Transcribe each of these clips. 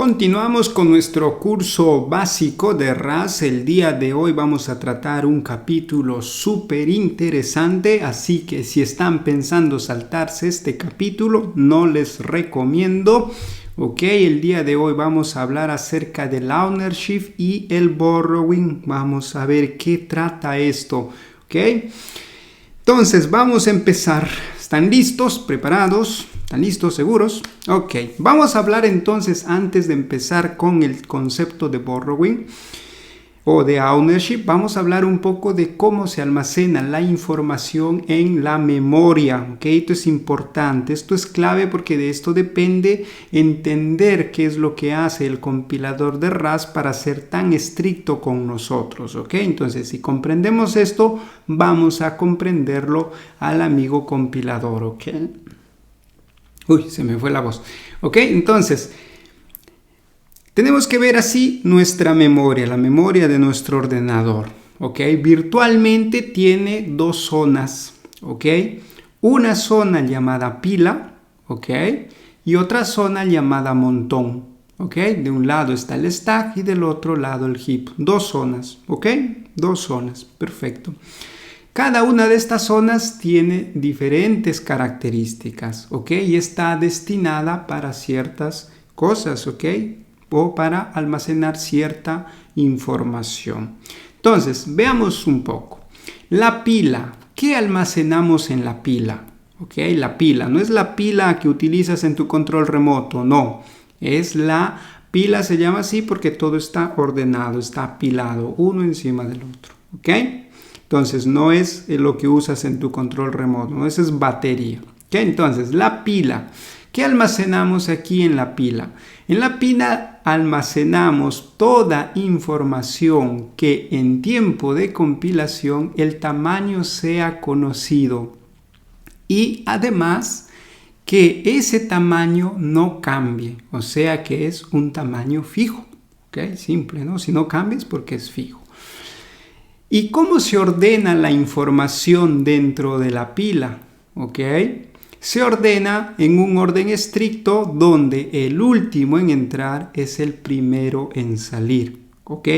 Continuamos con nuestro curso básico de RAS. El día de hoy vamos a tratar un capítulo súper interesante, así que si están pensando saltarse este capítulo, no les recomiendo. Ok, el día de hoy vamos a hablar acerca del ownership y el borrowing. Vamos a ver qué trata esto. Ok, entonces vamos a empezar. ¿Están listos? ¿Preparados? ¿Están listos? ¿Seguros? Ok, vamos a hablar entonces antes de empezar con el concepto de borrowing o de ownership. Vamos a hablar un poco de cómo se almacena la información en la memoria. Ok, esto es importante, esto es clave porque de esto depende entender qué es lo que hace el compilador de RAS para ser tan estricto con nosotros. Ok, entonces si comprendemos esto, vamos a comprenderlo al amigo compilador. Ok. Uy, se me fue la voz. Ok, entonces tenemos que ver así nuestra memoria, la memoria de nuestro ordenador. Ok, virtualmente tiene dos zonas. Ok, una zona llamada pila. Ok, y otra zona llamada montón. Ok, de un lado está el stack y del otro lado el heap. Dos zonas. Ok, dos zonas. Perfecto. Cada una de estas zonas tiene diferentes características, ¿ok? Y está destinada para ciertas cosas, ¿ok? O para almacenar cierta información. Entonces, veamos un poco. La pila. ¿Qué almacenamos en la pila? ¿Ok? La pila. No es la pila que utilizas en tu control remoto, no. Es la pila, se llama así porque todo está ordenado, está apilado, uno encima del otro, ¿ok? Entonces, no es lo que usas en tu control remoto, no, esa es batería. ¿Okay? Entonces, la pila. ¿Qué almacenamos aquí en la pila? En la pila almacenamos toda información que en tiempo de compilación el tamaño sea conocido. Y además, que ese tamaño no cambie. O sea, que es un tamaño fijo. ¿Ok? Simple, ¿no? Si no cambia es porque es fijo. ¿Y cómo se ordena la información dentro de la pila? ¿Ok? Se ordena en un orden estricto donde el último en entrar es el primero en salir. ¿Ok?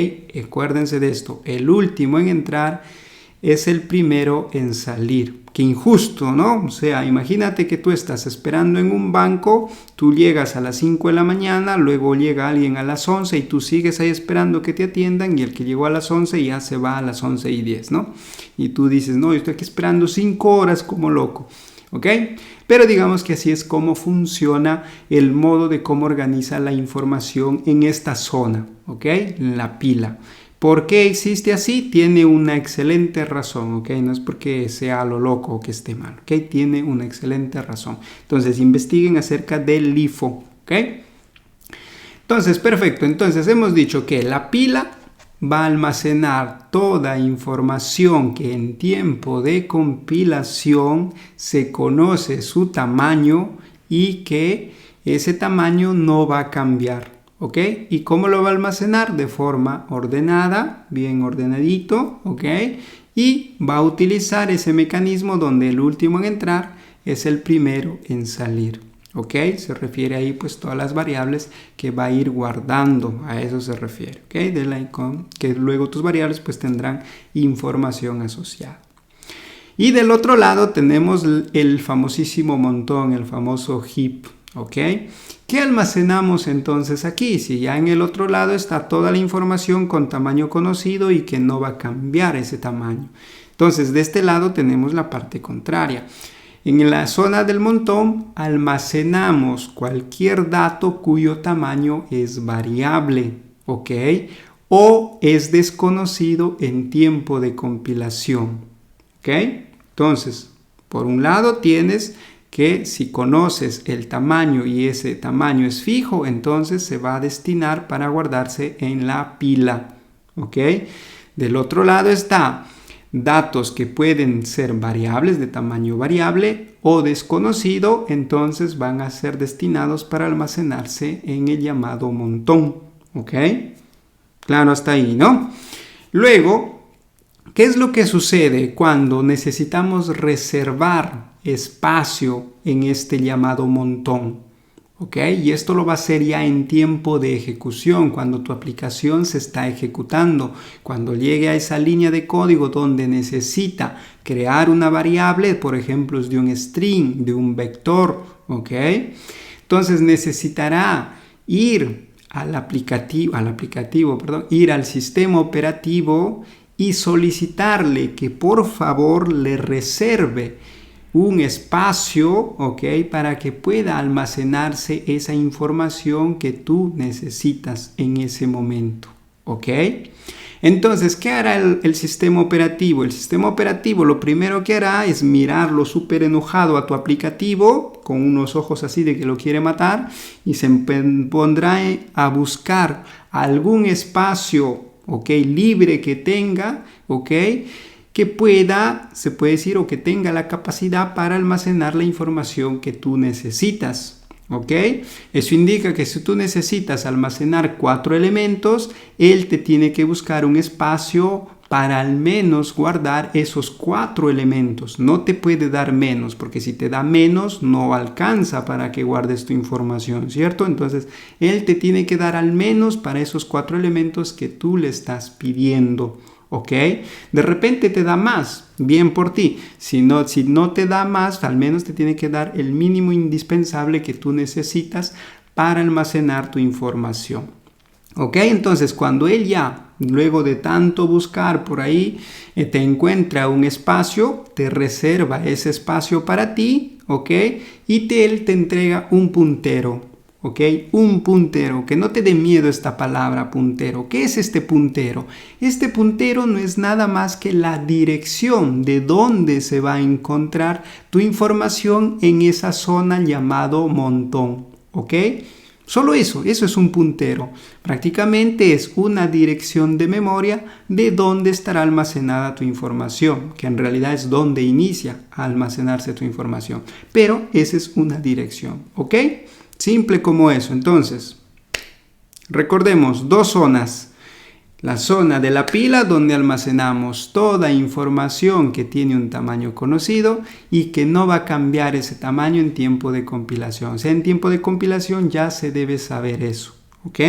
Acuérdense de esto. El último en entrar es el primero en salir. Qué injusto, ¿no? O sea, imagínate que tú estás esperando en un banco, tú llegas a las 5 de la mañana, luego llega alguien a las 11 y tú sigues ahí esperando que te atiendan y el que llegó a las 11 ya se va a las 11:10, ¿no? Y tú dices, no, yo estoy aquí esperando 5 horas como loco, ¿ok? Pero digamos que así es como funciona el modo de cómo organiza la información en esta zona, ¿ok? En la pila. ¿Por qué existe así? Tiene una excelente razón, ¿ok? No es porque sea lo loco o que esté mal, ¿ok? Tiene una excelente razón. Entonces, investiguen acerca del LIFO, ¿ok? Entonces, perfecto. Entonces, hemos dicho que la pila va a almacenar toda información que en tiempo de compilación se conoce su tamaño y que ese tamaño no va a cambiar. ¿Ok? ¿Y cómo lo va a almacenar? De forma ordenada, bien ordenadito, ¿ok? Y va a utilizar ese mecanismo donde el último en entrar es el primero en salir, ¿ok? Se refiere ahí pues todas las variables que va a ir guardando, a eso se refiere, ¿ok? De la icon, que luego tus variables pues tendrán información asociada. Y del otro lado tenemos el famosísimo montón, el famoso heap, ¿ok? ¿Qué almacenamos entonces aquí? Si ya en el otro lado está toda la información con tamaño conocido y que no va a cambiar ese tamaño. Entonces, de este lado tenemos la parte contraria. En la zona del montón almacenamos cualquier dato cuyo tamaño es variable, ¿ok? O es desconocido en tiempo de compilación, ¿ok? Entonces, por un lado tienes que si conoces el tamaño y ese tamaño es fijo, entonces se va a destinar para guardarse en la pila, ¿ok? Del otro lado está datos que pueden ser variables de tamaño variable o desconocido, entonces van a ser destinados para almacenarse en el llamado montón, ¿ok? Claro, hasta ahí, ¿no? Luego, ¿qué es lo que sucede cuando necesitamos reservar espacio en este llamado montón? ¿ok? Y esto lo va a hacer ya en tiempo de ejecución, cuando tu aplicación se está ejecutando, cuando llegue a esa línea de código donde necesita crear una variable, por ejemplo, de un string, de un vector, ¿ok? Entonces necesitará ir ir al sistema operativo y solicitarle que por favor le reserve un espacio, ¿ok? Para que pueda almacenarse esa información que tú necesitas en ese momento, ¿ok? Entonces, ¿qué hará el sistema operativo? El sistema operativo lo primero que hará es mirarlo súper enojado a tu aplicativo, con unos ojos así de que lo quiere matar, y se pondrá a buscar algún espacio, ¿ok? Libre que tenga, ¿ok? Que pueda, se puede decir, o que tenga la capacidad para almacenar la información que tú necesitas, ¿ok? Eso indica que si tú necesitas almacenar 4 elementos, él te tiene que buscar un espacio para al menos guardar esos 4 elementos. No te puede dar menos, porque si te da menos, no alcanza para que guardes tu información, ¿cierto? Entonces, él te tiene que dar al menos para esos 4 elementos que tú le estás pidiendo, ¿ok? De repente te da más, bien por ti. Si no te da más, al menos te tiene que dar el mínimo indispensable que tú necesitas para almacenar tu información, ¿ok? Entonces, cuando él ya, luego de tanto buscar por ahí, te encuentra un espacio, te reserva ese espacio para ti, ¿ok? Y él te entrega un puntero. ¿Ok? Un puntero, que no te dé miedo esta palabra puntero. ¿Qué es este puntero? Este puntero no es nada más que la dirección de dónde se va a encontrar tu información en esa zona llamado montón, ¿ok? Solo eso es un puntero. Prácticamente es una dirección de memoria de dónde estará almacenada tu información, que en realidad es donde inicia a almacenarse tu información. Pero esa es una dirección, ¿ok? Simple como eso. Entonces, recordemos 2 zonas. La zona de la pila donde almacenamos toda información que tiene un tamaño conocido y que no va a cambiar ese tamaño en tiempo de compilación. O sea, en tiempo de compilación ya se debe saber eso, ¿ok?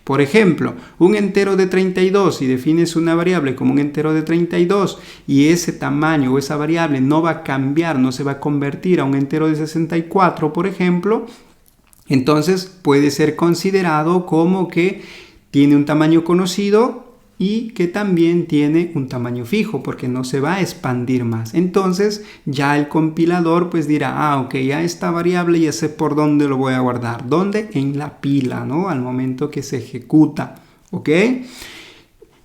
Por ejemplo, un entero de 32, si defines una variable como un entero de 32 y ese tamaño o esa variable no va a cambiar, no se va a convertir a un entero de 64, por ejemplo, entonces puede ser considerado como que tiene un tamaño conocido y que también tiene un tamaño fijo porque no se va a expandir más. Entonces ya el compilador pues dirá, ok, ya esta variable ya sé por dónde lo voy a guardar. ¿Dónde? En la pila, ¿no? Al momento que se ejecuta, ¿ok?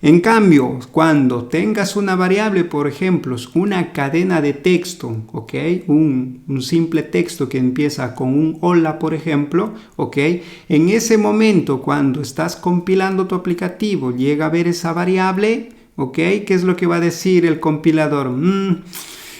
En cambio, cuando tengas una variable, por ejemplo, una cadena de texto, ¿ok? Un simple texto que empieza con un hola, por ejemplo, ¿ok? En ese momento, cuando estás compilando tu aplicativo, llega a ver esa variable, ¿ok? ¿Qué es lo que va a decir el compilador?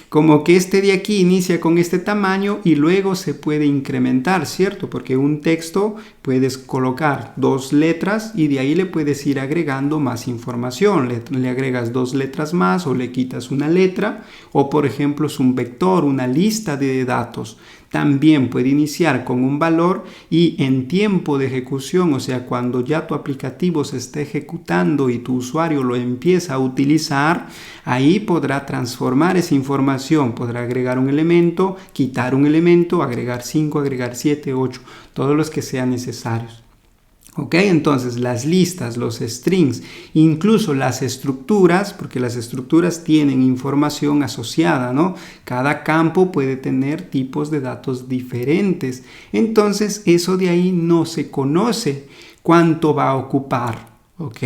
Como que este de aquí inicia con este tamaño y luego se puede incrementar, ¿cierto? Porque un texto puedes colocar 2 letras y de ahí le puedes ir agregando más información. Le agregas 2 letras más o le quitas una letra, o por ejemplo es un vector, una lista de datos. También puede iniciar con un valor y en tiempo de ejecución, o sea, cuando ya tu aplicativo se está ejecutando y tu usuario lo empieza a utilizar, ahí podrá transformar esa información, podrá agregar un elemento, quitar un elemento, agregar 5, agregar 7, 8, todos los que sean necesarios. ¿Ok? Entonces las listas, los strings, incluso las estructuras, porque las estructuras tienen información asociada, ¿no? Cada campo puede tener tipos de datos diferentes. Entonces eso de ahí no se conoce cuánto va a ocupar. ¿Ok?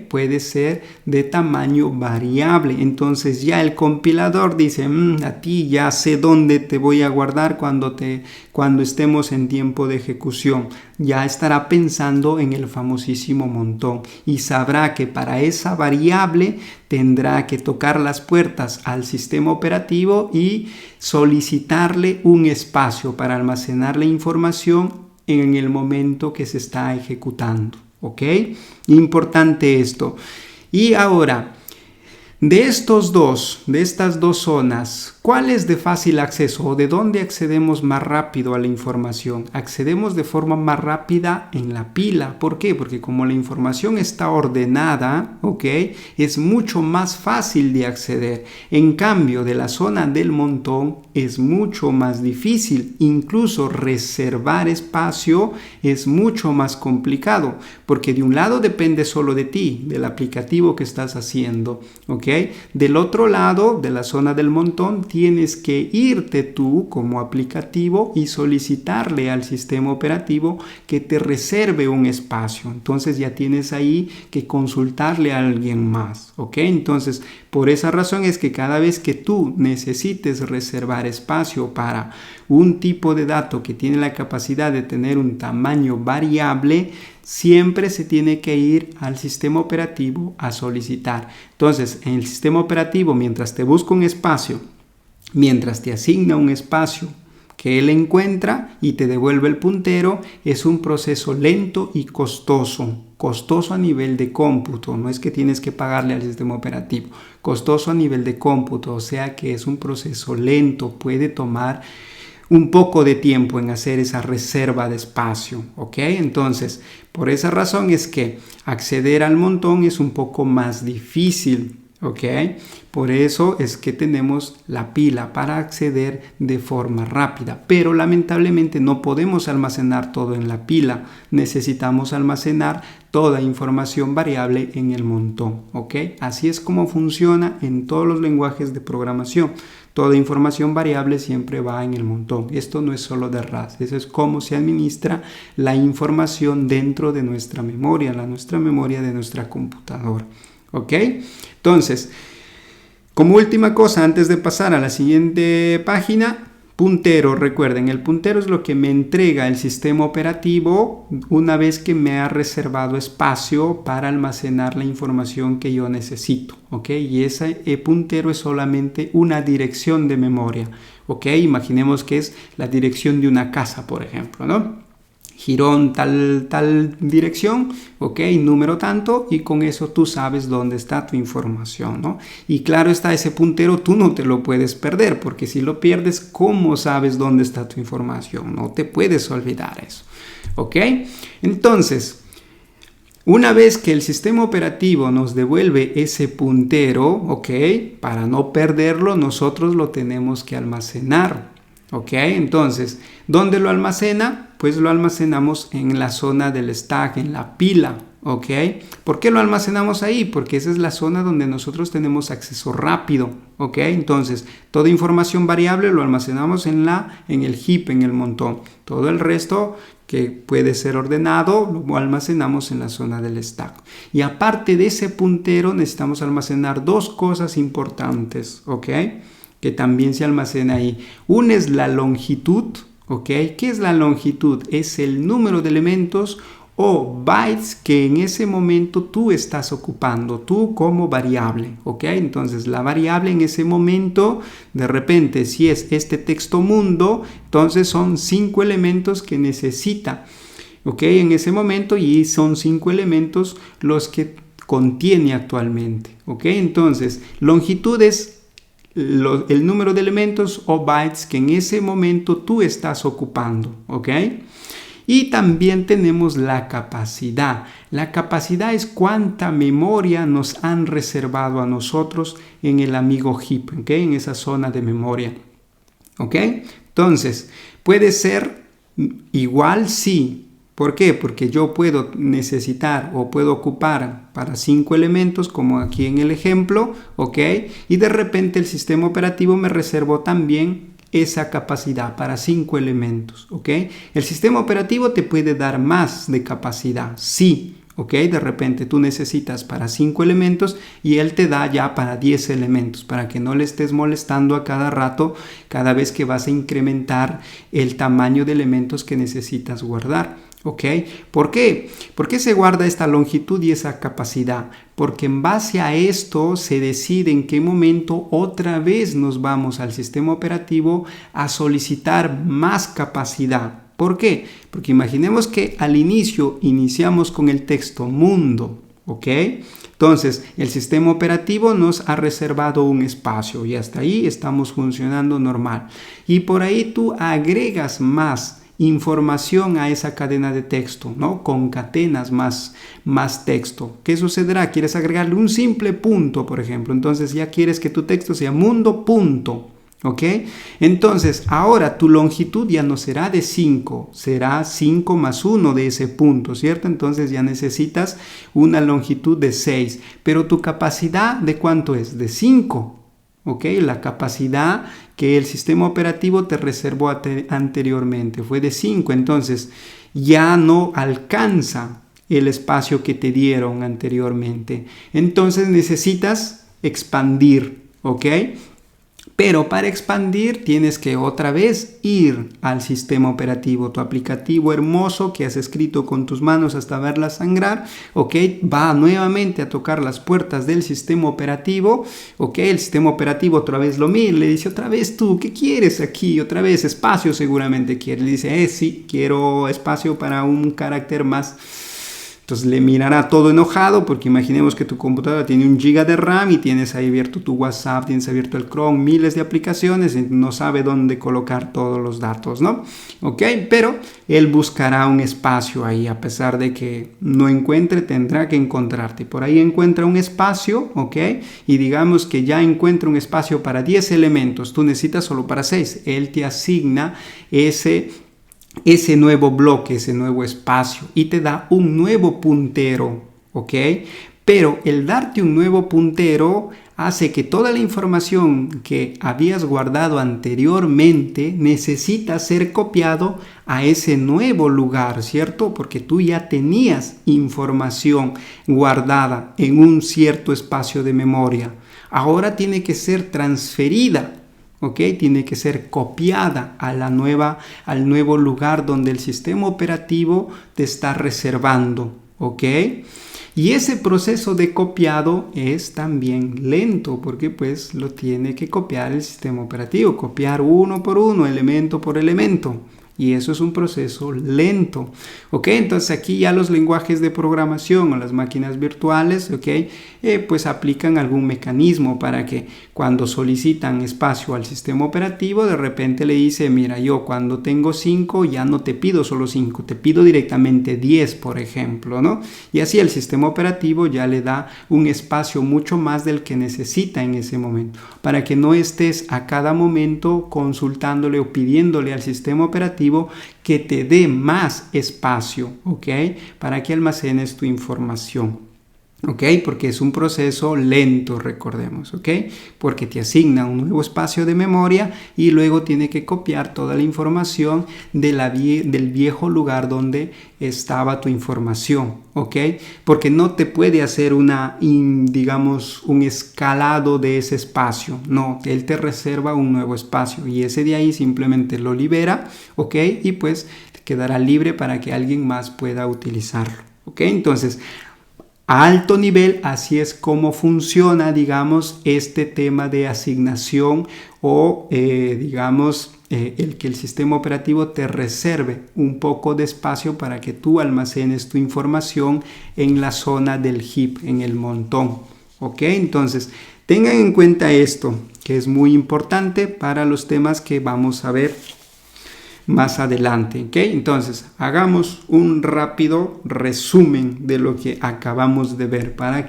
Puede ser de tamaño variable. Entonces ya el compilador dice, a ti ya sé dónde te voy a guardar cuando estemos en tiempo de ejecución. Ya estará pensando en el famosísimo montón y sabrá que para esa variable tendrá que tocar las puertas al sistema operativo y solicitarle un espacio para almacenar la información en el momento que se está ejecutando. ¿Ok? Importante esto. Y ahora, de estas dos zonas, ¿Cuál es de fácil acceso o de dónde accedemos más rápido a la información? Accedemos de forma más rápida en la pila. ¿Por qué? Porque como la información está ordenada, ¿ok? Es mucho más fácil de acceder. En cambio, de la zona del montón es mucho más difícil. Incluso reservar espacio es mucho más complicado, porque de un lado depende solo de ti, del aplicativo que estás haciendo, ¿ok? Del otro lado, de la zona del montón, tienes que irte tú como aplicativo y solicitarle al sistema operativo que te reserve un espacio. Entonces ya tienes ahí que consultarle a alguien más, ¿ok? Entonces, por esa razón es que cada vez que tú necesites reservar espacio para un tipo de dato que tiene la capacidad de tener un tamaño variable, siempre se tiene que ir al sistema operativo a solicitar. Entonces, en el sistema operativo, mientras te busca un espacio, mientras te asigna un espacio que él encuentra y te devuelve el puntero, es un proceso lento y costoso a nivel de cómputo. No es que tienes que pagarle al sistema operativo, costoso a nivel de cómputo, o sea que es un proceso lento, puede tomar un poco de tiempo en hacer esa reserva de espacio, ¿ok? Entonces, por esa razón es que acceder al montón es un poco más difícil, ¿ok? Por eso es que tenemos la pila para acceder de forma rápida, pero lamentablemente no podemos almacenar todo en la pila, necesitamos almacenar toda información variable en el montón, ¿ok? Así es como funciona en todos los lenguajes de programación. Toda información variable siempre va en el montón. Esto no es solo de RAS, eso es cómo se administra la información dentro de nuestra memoria, nuestra memoria de nuestra computadora, ¿ok? Entonces, como última cosa, antes de pasar a la siguiente página, puntero. Recuerden, el puntero es lo que me entrega el sistema operativo una vez que me ha reservado espacio para almacenar la información que yo necesito, ¿ok? Y ese puntero es solamente una dirección de memoria, ¿ok? Imaginemos que es la dirección de una casa, por ejemplo, ¿no? Girón tal dirección, ok, número tanto, y con eso tú sabes dónde está tu información, ¿no? Y claro está, ese puntero tú no te lo puedes perder, porque si lo pierdes, ¿cómo sabes dónde está tu información? No te puedes olvidar eso, ok. Entonces, una vez que el sistema operativo nos devuelve ese puntero, ok, para no perderlo, nosotros lo tenemos que almacenar. ¿Ok? Entonces, ¿dónde lo almacena? Pues lo almacenamos en la zona del stack, en la pila, ¿ok? ¿Por qué lo almacenamos ahí? Porque esa es la zona donde nosotros tenemos acceso rápido, ¿ok? Entonces, toda información variable lo almacenamos en el heap, en el montón. Todo el resto que puede ser ordenado lo almacenamos en la zona del stack. Y aparte de ese puntero, necesitamos almacenar dos cosas importantes, ¿ok? Que también se almacena ahí. Una es la longitud, ¿ok? ¿Qué es la longitud? Es el número de elementos o bytes que en ese momento tú estás ocupando, tú como variable, ¿ok? Entonces la variable en ese momento, de repente, si es este texto mundo, entonces son 5 elementos que necesita, ¿ok? En ese momento, y son 5 elementos los que contiene actualmente, ¿ok? Entonces, longitud es el número de elementos o bytes que en ese momento tú estás ocupando, ¿ok? Y también tenemos la capacidad. La capacidad es cuánta memoria nos han reservado a nosotros en el amigo heap, ¿ok? En esa zona de memoria, ¿ok? Entonces, puede ser igual, sí. ¿Por qué? Porque yo puedo necesitar o puedo ocupar para 5 elementos, como aquí en el ejemplo, ¿ok? Y de repente el sistema operativo me reservó también esa capacidad para 5 elementos, ¿ok? El sistema operativo te puede dar más de capacidad, sí, ¿ok? De repente tú necesitas para 5 elementos y él te da ya para 10 elementos, para que no le estés molestando a cada rato, cada vez que vas a incrementar el tamaño de elementos que necesitas guardar. ¿Ok? ¿Por qué? ¿Por qué se guarda esta longitud y esa capacidad? Porque en base a esto se decide en qué momento otra vez nos vamos al sistema operativo a solicitar más capacidad. ¿Por qué? Porque imaginemos que al inicio iniciamos con el texto mundo, ¿ok? Entonces, el sistema operativo nos ha reservado un espacio y hasta ahí estamos funcionando normal. Y por ahí tú agregas más información a esa cadena de texto, ¿no? Concatenas más texto. ¿Qué sucederá? Quieres agregarle un simple punto, por ejemplo. Entonces ya quieres que tu texto sea mundo punto. ¿Ok? Entonces, ahora tu longitud ya no será de 5, será 5 más 1 de ese punto, ¿cierto? Entonces ya necesitas una longitud de 6, pero tu capacidad ¿de cuánto es? De 5, ¿ok? La capacidad que el sistema operativo te reservó anteriormente fue de 5, entonces ya no alcanza el espacio que te dieron anteriormente. Entonces necesitas expandir, ¿ok? Pero para expandir tienes que otra vez ir al sistema operativo. Tu aplicativo hermoso que has escrito con tus manos hasta verla sangrar, ¿ok? Va nuevamente a tocar las puertas del sistema operativo, ¿ok? El sistema operativo otra vez lo mira, le dice otra vez tú, ¿qué quieres aquí? Otra vez espacio seguramente quiere. Le dice, sí, quiero espacio para un carácter más. Entonces le mirará todo enojado porque imaginemos que tu computadora tiene 1 GB de RAM y tienes ahí abierto tu WhatsApp, tienes abierto el Chrome, miles de aplicaciones y no sabe dónde colocar todos los datos, ¿no? Ok, pero él buscará un espacio ahí, a pesar de que no encuentre, tendrá que encontrarte. Por ahí encuentra un espacio, ok, y digamos que ya encuentra un espacio para 10 elementos, tú necesitas solo para 6, él te asigna ese nuevo bloque, ese nuevo espacio y te da un nuevo puntero, ¿ok? Pero el darte un nuevo puntero hace que toda la información que habías guardado anteriormente necesita ser copiado a ese nuevo lugar, ¿cierto? Porque tú ya tenías información guardada en un cierto espacio de memoria. Ahora tiene que ser transferida. ¿Ok? Tiene que ser copiada al nuevo lugar donde el sistema operativo te está reservando. ¿Ok? Y ese proceso de copiado es también lento porque pues lo tiene que copiar el sistema operativo, copiar uno por uno, elemento por elemento. Y eso es un proceso lento, ¿ok? Entonces aquí ya los lenguajes de programación o las máquinas virtuales, ¿ok? Pues aplican algún mecanismo para que cuando solicitan espacio al sistema operativo, de repente le dice, mira, yo cuando tengo 5 ya no te pido solo 5, te pido directamente 10, por ejemplo, ¿no? Y así el sistema operativo ya le da un espacio mucho más del que necesita en ese momento, para que no estés a cada momento consultándole o pidiéndole al sistema operativo que te dé más espacio, ¿ok? Para que almacenes tu información. ¿Ok? Porque es un proceso lento, recordemos, ¿ok? Porque te asigna un nuevo espacio de memoria y luego tiene que copiar toda la información del viejo lugar donde estaba tu información, ¿ok? Porque no te puede hacer digamos, un escalado de ese espacio, no, él te reserva un nuevo espacio y ese de ahí simplemente lo libera, ¿ok? Y pues quedará libre para que alguien más pueda utilizarlo, ¿ok? Entonces, a alto nivel, así es como funciona, digamos, este tema de asignación o, digamos, el que el sistema operativo te reserve un poco de espacio para que tú almacenes tu información en la zona del heap, en el montón. ¿Ok? Entonces, tengan en cuenta esto, que es muy importante para los temas que vamos a ver más adelante, ¿ok? Entonces, hagamos un rápido resumen de lo que acabamos de ver para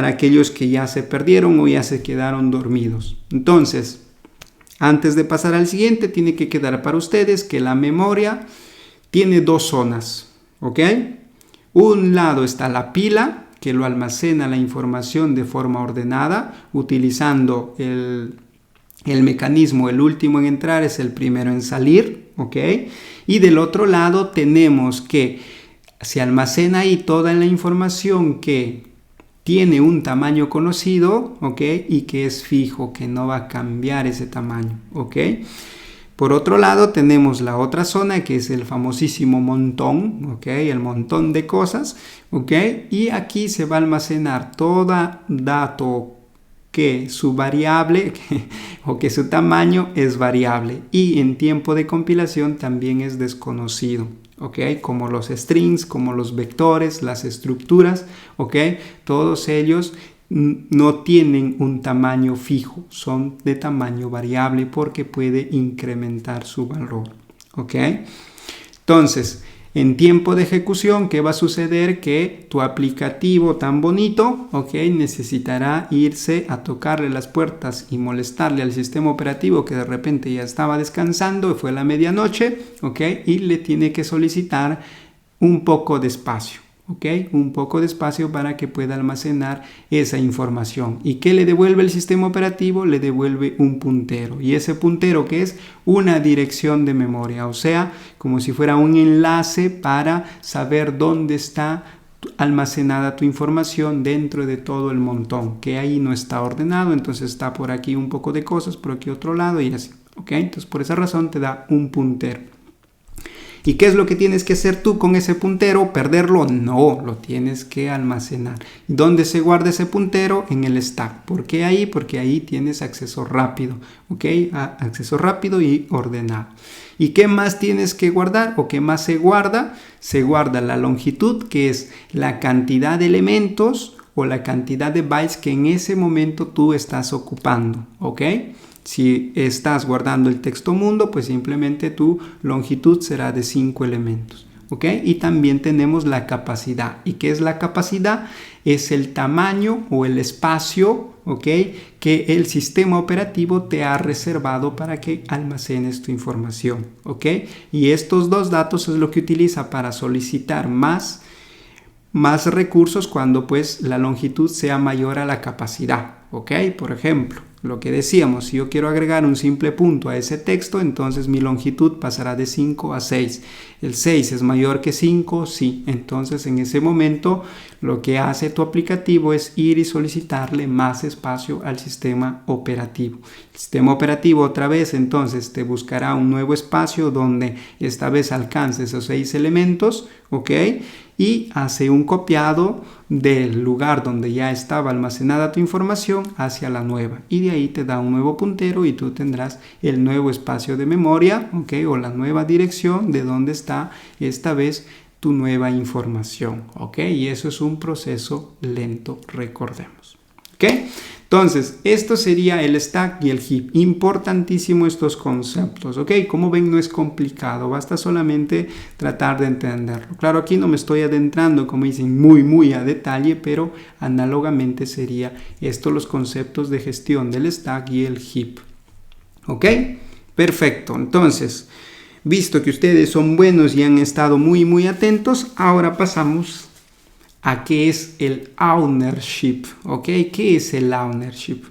aquellos que ya se perdieron o ya se quedaron dormidos. Entonces, antes de pasar al siguiente, tiene que quedar para ustedes que la memoria tiene 2 zonas, ¿ok? Un lado está la pila, que lo almacena la información de forma ordenada, utilizando el mecanismo, el último en entrar es el primero en salir, ¿ok? Y del otro lado tenemos que se almacena ahí toda la información que tiene un tamaño conocido, ¿ok? Y que es fijo, que no va a cambiar ese tamaño, ¿ok? Por otro lado tenemos la otra zona que es el famosísimo montón, ¿ok? El montón de cosas, ¿ok? Y aquí se va a almacenar todo dato que su variable o que su tamaño es variable y en tiempo de compilación también es desconocido, ¿ok? Como los strings, como los vectores, las estructuras, ¿ok? Todos ellos no tienen un tamaño fijo, son de tamaño variable porque puede incrementar su valor, ¿ok? Entonces, en tiempo de ejecución, ¿qué va a suceder? Que tu aplicativo tan bonito, ¿ok? Necesitará irse a tocarle las puertas y molestarle al sistema operativo que de repente ya estaba descansando, fue la medianoche, ¿ok? Y le tiene que solicitar un poco de espacio. ¿Ok? Un poco de espacio para que pueda almacenar esa información. ¿Y qué le devuelve el sistema operativo? Le devuelve un puntero. Y ese puntero, ¿qué es? Una dirección de memoria. O sea, como si fuera un enlace para saber dónde está almacenada tu información dentro de todo el montón. Que ahí no está ordenado, entonces está por aquí un poco de cosas, por aquí otro lado y así. ¿Ok? Entonces por esa razón te da un puntero. ¿Y qué es lo que tienes que hacer tú con ese puntero? ¿Perderlo? No, lo tienes que almacenar. ¿Dónde se guarda ese puntero? En el stack. ¿Por qué ahí? Porque ahí tienes acceso rápido, ¿ok? Acceso rápido y ordenado. ¿Y qué más tienes que guardar o qué más se guarda? Se guarda la longitud, que es la cantidad de elementos o la cantidad de bytes que en ese momento tú estás ocupando, ¿ok? Si estás guardando el texto mundo, pues simplemente tu longitud será de 5 elementos, ¿ok? Y también tenemos la capacidad. ¿Y qué es la capacidad? Es el tamaño o el espacio, ¿ok? Que el sistema operativo te ha reservado para que almacenes tu información, ¿ok? Y estos dos datos es lo que utiliza para solicitar más recursos cuando pues la longitud sea mayor a la capacidad, ¿ok? Por ejemplo, lo que decíamos, si yo quiero agregar un simple punto a ese texto, entonces mi longitud pasará de 5 a 6. ¿El 6 es mayor que 5? Sí. Entonces en ese momento lo que hace tu aplicativo es ir y solicitarle más espacio al sistema operativo. El sistema operativo otra vez entonces te buscará un nuevo espacio donde esta vez alcance esos 6 elementos, ¿ok? Y hace un copiado del lugar donde ya estaba almacenada tu información hacia la nueva. Y de ahí te da un nuevo puntero y tú tendrás el nuevo espacio de memoria, ¿ok? O la nueva dirección de donde está esta vez tu nueva información, ¿ok? Y eso es un proceso lento, recordemos, ¿ok? Entonces, esto sería el stack y el heap. Importantísimo estos conceptos, ¿ok? Como ven, no es complicado, basta solamente tratar de entenderlo. Claro, aquí no me estoy adentrando, como dicen, muy a detalle, pero análogamente sería esto los conceptos de gestión del stack y el heap, ¿ok? Perfecto, entonces, visto que ustedes son buenos y han estado muy atentos, ahora pasamos a qué es el ownership, ¿ok? ¿Qué es el ownership?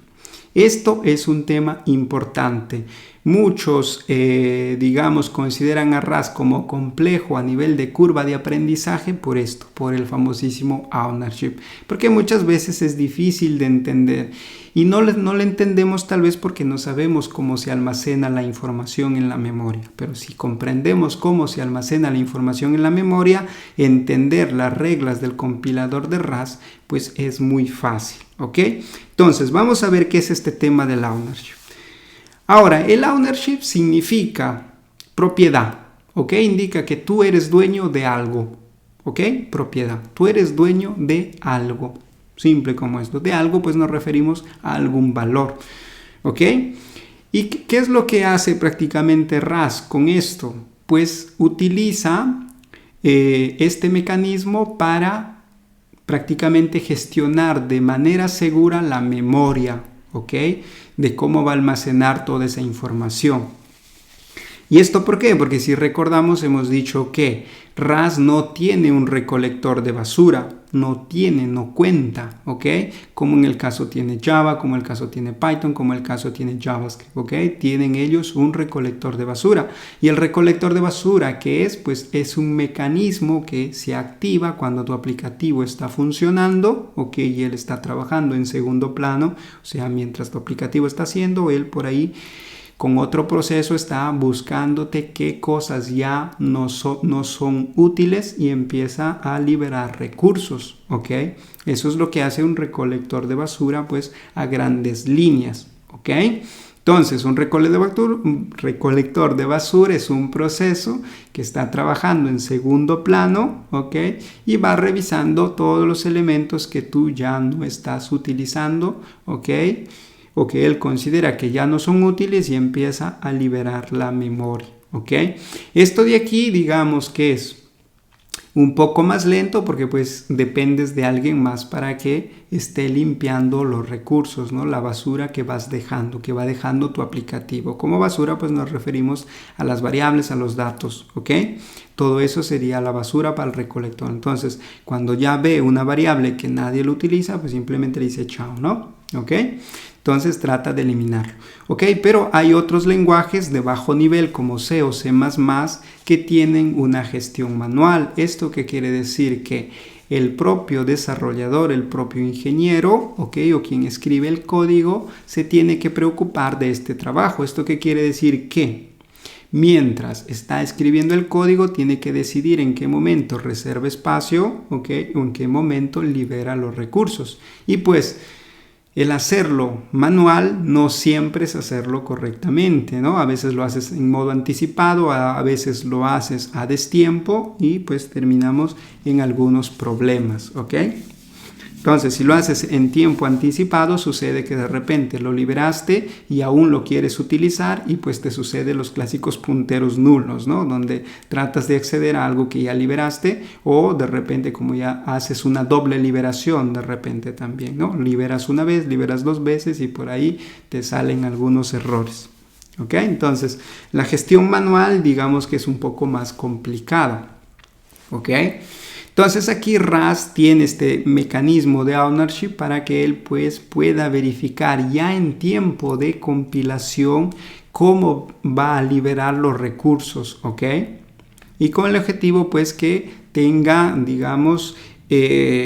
Esto es un tema importante. Muchos, digamos, consideran a RAS como complejo a nivel de curva de aprendizaje por esto, por el famosísimo ownership, porque muchas veces es difícil de entender y no le entendemos tal vez porque no sabemos cómo se almacena la información en la memoria, pero si comprendemos cómo se almacena la información en la memoria, entender las reglas del compilador de RAS, pues es muy fácil, ¿ok? Entonces, vamos a ver qué es este tema del ownership. Ahora, el ownership significa propiedad, ¿ok? Indica que tú eres dueño de algo, ¿ok? Propiedad, tú eres dueño de algo, simple como esto. De algo, pues nos referimos a algún valor, ¿ok? ¿Y qué es lo que hace prácticamente RAS con esto? Pues utiliza este mecanismo para prácticamente gestionar de manera segura la memoria, ¿ok? De cómo va a almacenar toda esa información. ¿Y esto por qué? Porque si recordamos hemos dicho que RAS no tiene un recolector de basura, no cuenta, ¿ok? Como en el caso tiene Java, como en el caso tiene Python, como en el caso tiene JavaScript, ¿ok? Tienen ellos un recolector de basura. Y el recolector de basura, ¿qué es? Pues es un mecanismo que se activa cuando tu aplicativo está funcionando, ¿ok? Y él está trabajando en segundo plano, o sea, mientras tu aplicativo está haciendo, él por ahí con otro proceso está buscándote qué cosas ya no son útiles y empieza a liberar recursos, ¿ok? Eso es lo que hace un recolector de basura, pues a grandes líneas, ¿ok? Entonces, un recolector de basura es un proceso que está trabajando en segundo plano, ¿ok? Y va revisando todos los elementos que tú ya no estás utilizando, ¿ok? O que él considera que ya no son útiles y empieza a liberar la memoria, ¿ok? Esto de aquí, digamos que es un poco más lento porque pues dependes de alguien más para que esté limpiando los recursos, ¿no? La basura que vas dejando, que va dejando tu aplicativo. Como basura pues nos referimos a las variables, a los datos, ¿ok? Todo eso sería la basura para el recolector. Entonces, cuando ya ve una variable que nadie lo utiliza, pues simplemente le dice chao, ¿no? ¿Ok? Entonces trata de eliminarlo. ¿Ok? Pero hay otros lenguajes de bajo nivel como C o C++ que tienen una gestión manual. ¿Esto qué quiere decir? Que el propio desarrollador, el propio ingeniero, ¿ok? O quien escribe el código, se tiene que preocupar de este trabajo. ¿Esto qué quiere decir? Que mientras está escribiendo el código, tiene que decidir en qué momento reserva espacio, ¿ok? O en qué momento libera los recursos. Y pues el hacerlo manual no siempre es hacerlo correctamente, ¿no? A veces lo haces en modo anticipado, a veces lo haces a destiempo y pues terminamos en algunos problemas, ¿ok? Entonces, si lo haces en tiempo anticipado, sucede que de repente lo liberaste y aún lo quieres utilizar y pues te sucede los clásicos punteros nulos, ¿no? Donde tratas de acceder a algo que ya liberaste o de repente como ya haces una doble liberación de repente también, ¿no? Liberas una vez, liberas dos veces y por ahí te salen algunos errores, ¿ok? Entonces, la gestión manual digamos que es un poco más complicada, ¿ok? Entonces aquí RAS tiene este mecanismo de ownership para que él pues pueda verificar ya en tiempo de compilación cómo va a liberar los recursos, ¿ok? Y con el objetivo pues que tenga, digamos,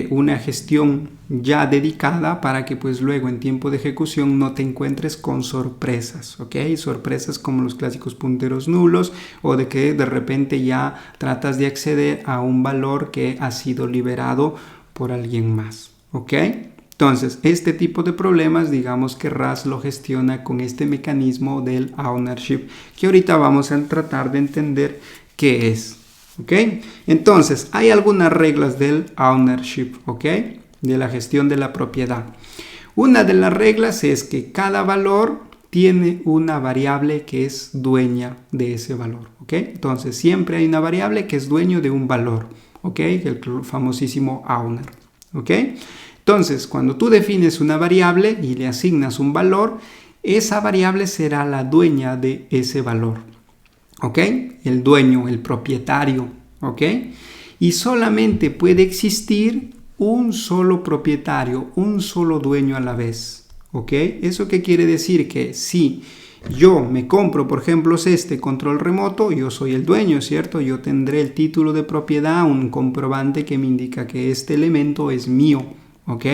una gestión ya dedicada para que pues luego en tiempo de ejecución no te encuentres con sorpresas, ¿ok? Sorpresas como los clásicos punteros nulos o de que de repente ya tratas de acceder a un valor que ha sido liberado por alguien más, ¿ok? Entonces, este tipo de problemas, digamos que RAS lo gestiona con este mecanismo del ownership, que ahorita vamos a tratar de entender qué es, ¿ok? Entonces, hay algunas reglas del ownership, ¿ok? De la gestión de la propiedad. Una de las reglas es que cada valor tiene una variable que es dueña de ese valor, ¿ok? Entonces, siempre hay una variable que es dueño de un valor, ¿ok? El famosísimo owner, ¿ok? Entonces, cuando tú defines una variable y le asignas un valor, esa variable será la dueña de ese valor, ¿ok? El dueño, el propietario, ¿ok? Y solamente puede existir un solo propietario, un solo dueño a la vez, ¿ok? ¿Eso qué quiere decir? Que si yo me compro, por ejemplo, este control remoto, yo soy el dueño, ¿cierto? Yo tendré el título de propiedad, un comprobante que me indica que este elemento es mío, ¿ok?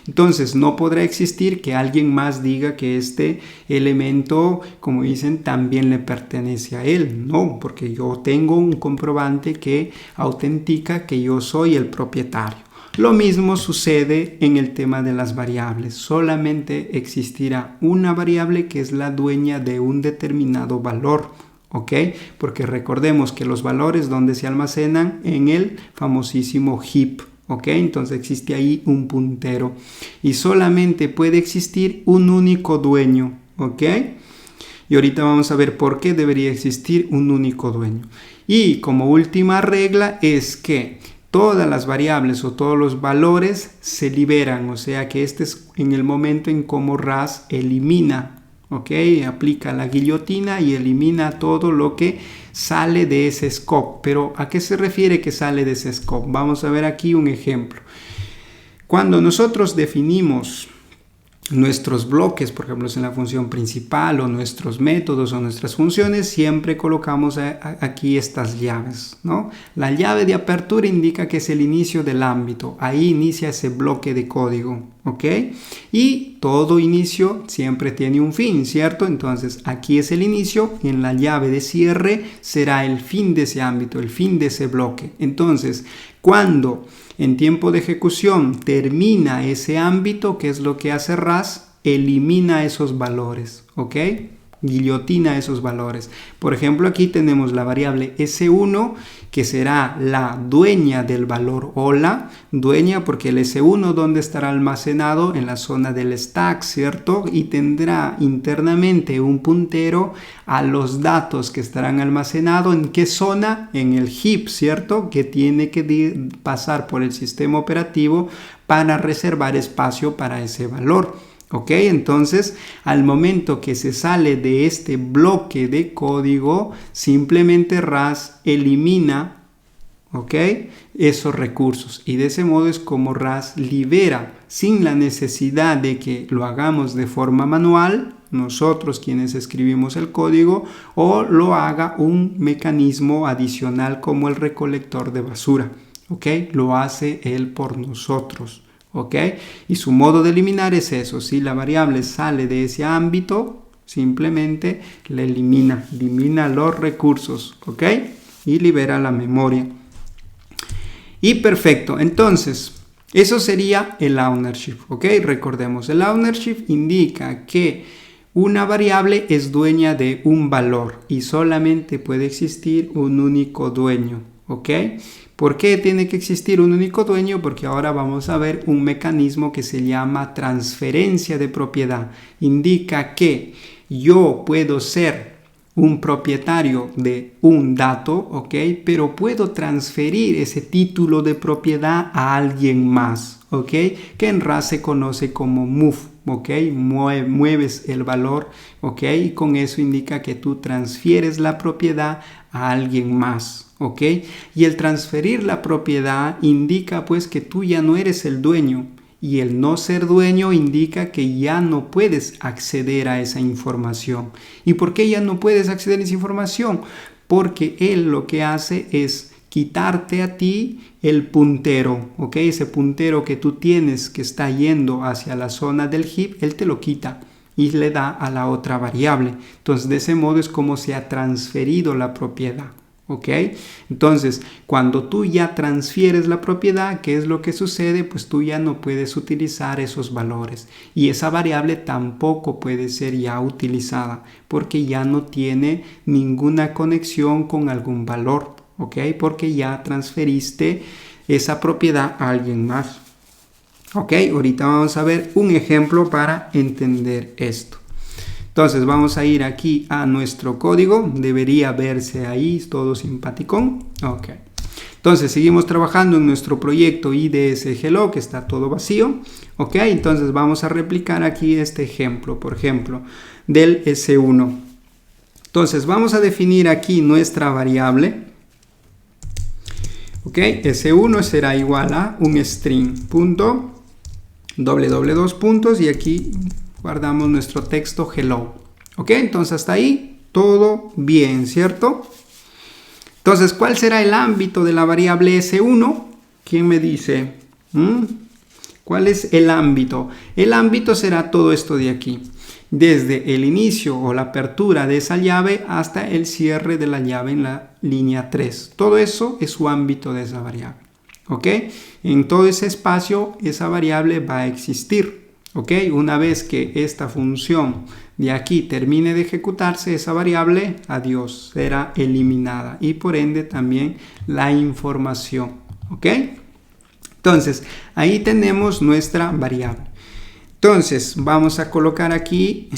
Entonces no podrá existir que alguien más diga que este elemento, como dicen, también le pertenece a él. No, porque yo tengo un comprobante que autentica que yo soy el propietario. Lo mismo sucede en el tema de las variables. Solamente existirá una variable que es la dueña de un determinado valor, ¿ok? Porque recordemos que los valores donde se almacenan en el famosísimo heap, ¿ok? Entonces existe ahí un puntero y solamente puede existir un único dueño, ¿ok? Y ahorita vamos a ver por qué debería existir un único dueño. Y como última regla es que todas las variables o todos los valores se liberan, o sea que este es en el momento en cómo RAS elimina, ¿ok? Aplica la guillotina y elimina todo lo que sale de ese scope. Pero ¿a qué se refiere que sale de ese scope? Vamos a ver aquí un ejemplo. Cuando nosotros definimos nuestros bloques, por ejemplo, en la función principal o nuestros métodos o nuestras funciones, siempre colocamos aquí estas llaves, ¿no? La llave de apertura indica que es el inicio del ámbito, ahí inicia ese bloque de código, ¿ok? Y todo inicio siempre tiene un fin, ¿cierto? Entonces aquí es el inicio, en la llave de cierre será el fin de ese ámbito, el fin de ese bloque. Entonces, cuando en tiempo de ejecución termina ese ámbito, ¿qué es lo que hace RAS? elimina esos valores, ¿ok? Guillotina esos valores. Por ejemplo, aquí tenemos la variable S1, que será la dueña del valor hola, dueña porque el S1 ¿dónde estará almacenado? En la zona del stack, ¿cierto? Y tendrá internamente un puntero a los datos que estarán almacenados. ¿En qué zona? En el heap, ¿cierto? Que tiene que pasar por el sistema operativo para reservar espacio para ese valor. ¿Ok? Entonces, al momento que se sale de este bloque de código, simplemente RAS elimina, ¿ok?, esos recursos. Y de ese modo es como RAS libera, sin la necesidad de que lo hagamos de forma manual, nosotros quienes escribimos el código, o lo haga un mecanismo adicional como el recolector de basura. ¿Ok? Lo hace él por nosotros. ¿Ok? Y su modo de eliminar es eso. Si la variable sale de ese ámbito, simplemente la elimina los recursos, ¿ok? Y libera la memoria. Y perfecto. Entonces, eso sería el ownership, ¿ok? Recordemos, el ownership indica que una variable es dueña de un valor y solamente puede existir un único dueño, ¿ok? ¿Por qué tiene que existir un único dueño? Porque ahora vamos a ver un mecanismo que se llama transferencia de propiedad. Indica que yo puedo ser un propietario de un dato, ¿ok? Pero puedo transferir ese título de propiedad a alguien más, ¿ok? Que en RAS se conoce como move, ¿ok? Mueves el valor, ¿ok? Y con eso indica que tú transfieres la propiedad a alguien más. ¿Ok? Y el transferir la propiedad indica pues que tú ya no eres el dueño, y el no ser dueño indica que ya no puedes acceder a esa información. ¿Y por qué ya no puedes acceder a esa información? Porque él lo que hace es quitarte a ti el puntero, ¿ok? Ese puntero que tú tienes que está yendo hacia la zona del heap, él te lo quita y le da a la otra variable. Entonces, de ese modo es como se ha transferido la propiedad. ¿Ok? Entonces, cuando tú ya transfieres la propiedad, ¿qué es lo que sucede? Pues tú ya no puedes utilizar esos valores y esa variable tampoco puede ser ya utilizada porque ya no tiene ninguna conexión con algún valor, ¿ok? Porque ya transferiste esa propiedad a alguien más. ¿Ok? Ahorita vamos a ver un ejemplo para entender esto. Entonces vamos a ir aquí a nuestro código, debería verse ahí todo simpaticón. Ok, entonces seguimos trabajando en nuestro proyecto IDS Hello, que está todo vacío. Ok, entonces vamos a replicar aquí este ejemplo, por ejemplo, del S1. Entonces vamos a definir aquí nuestra variable. Ok, S1 será igual a un string punto, dos puntos y aquí guardamos nuestro texto hello. Ok, entonces hasta ahí todo bien, ¿cierto? Entonces, ¿cuál será el ámbito de la variable S1? ¿Quién me dice? ¿Cuál es el ámbito? El ámbito será todo esto de aquí. Desde el inicio o la apertura de esa llave hasta el cierre de la llave en la línea 3. Todo eso es su ámbito de esa variable. ¿Ok? En todo ese espacio esa variable va a existir. ¿Ok? Una vez que esta función de aquí termine de ejecutarse, esa variable, adiós, será eliminada y por ende también la información. ¿Ok? Entonces, ahí tenemos nuestra variable. Entonces, vamos a colocar aquí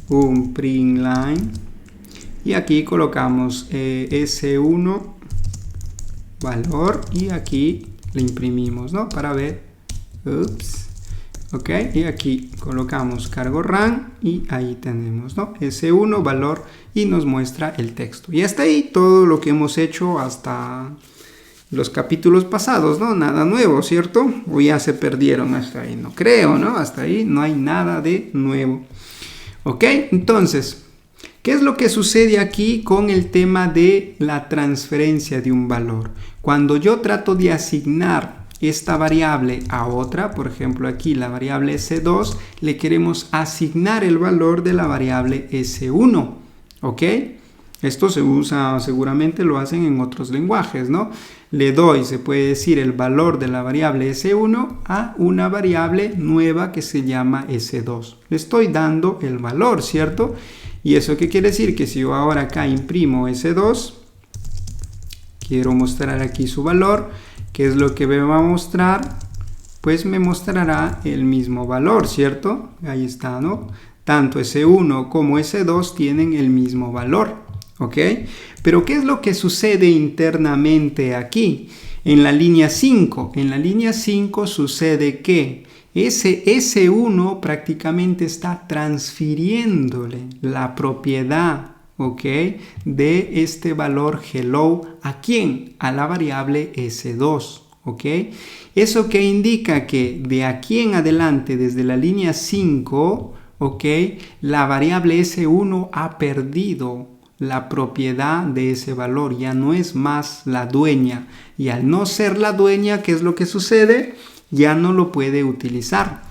un print line y aquí colocamos S1 valor y aquí le imprimimos, ¿no? Para ver. Ups. Ok, y aquí colocamos cargo run y ahí tenemos, ¿no? S1 valor y nos muestra el texto. Y hasta ahí todo lo que hemos hecho hasta los capítulos pasados, ¿no? Nada nuevo, ¿cierto? O ya se perdieron hasta ahí, no creo, ¿no? Hasta ahí no hay nada de nuevo. Ok, entonces, ¿qué es lo que sucede aquí con el tema de la transferencia de un valor? Cuando yo trato de asignar esta variable a otra, por ejemplo aquí la variable S2, le queremos asignar el valor de la variable S1, ¿ok? Esto se usa, seguramente lo hacen en otros lenguajes, ¿no? Le doy, se puede decir, el valor de la variable S1 a una variable nueva que se llama S2. Le estoy dando el valor, ¿cierto? ¿Y eso qué quiere decir? Que si yo ahora acá imprimo S2, quiero mostrar aquí su valor, ¿qué es lo que me va a mostrar? Pues me mostrará el mismo valor, ¿cierto? Ahí está, ¿no? Tanto S1 como S2 tienen el mismo valor. ¿Ok? Pero ¿qué es lo que sucede internamente aquí? En la línea 5. En la línea 5 sucede que ese S1 prácticamente está transfiriéndole la propiedad, ¿ok?, de este valor hello. ¿A quién? A la variable S2. ¿Ok? Eso que indica que de aquí en adelante, desde la línea 5, ¿ok?, la variable S1 ha perdido la propiedad de ese valor, ya no es más la dueña, y al no ser la dueña, ¿qué es lo que sucede? Ya no lo puede utilizar.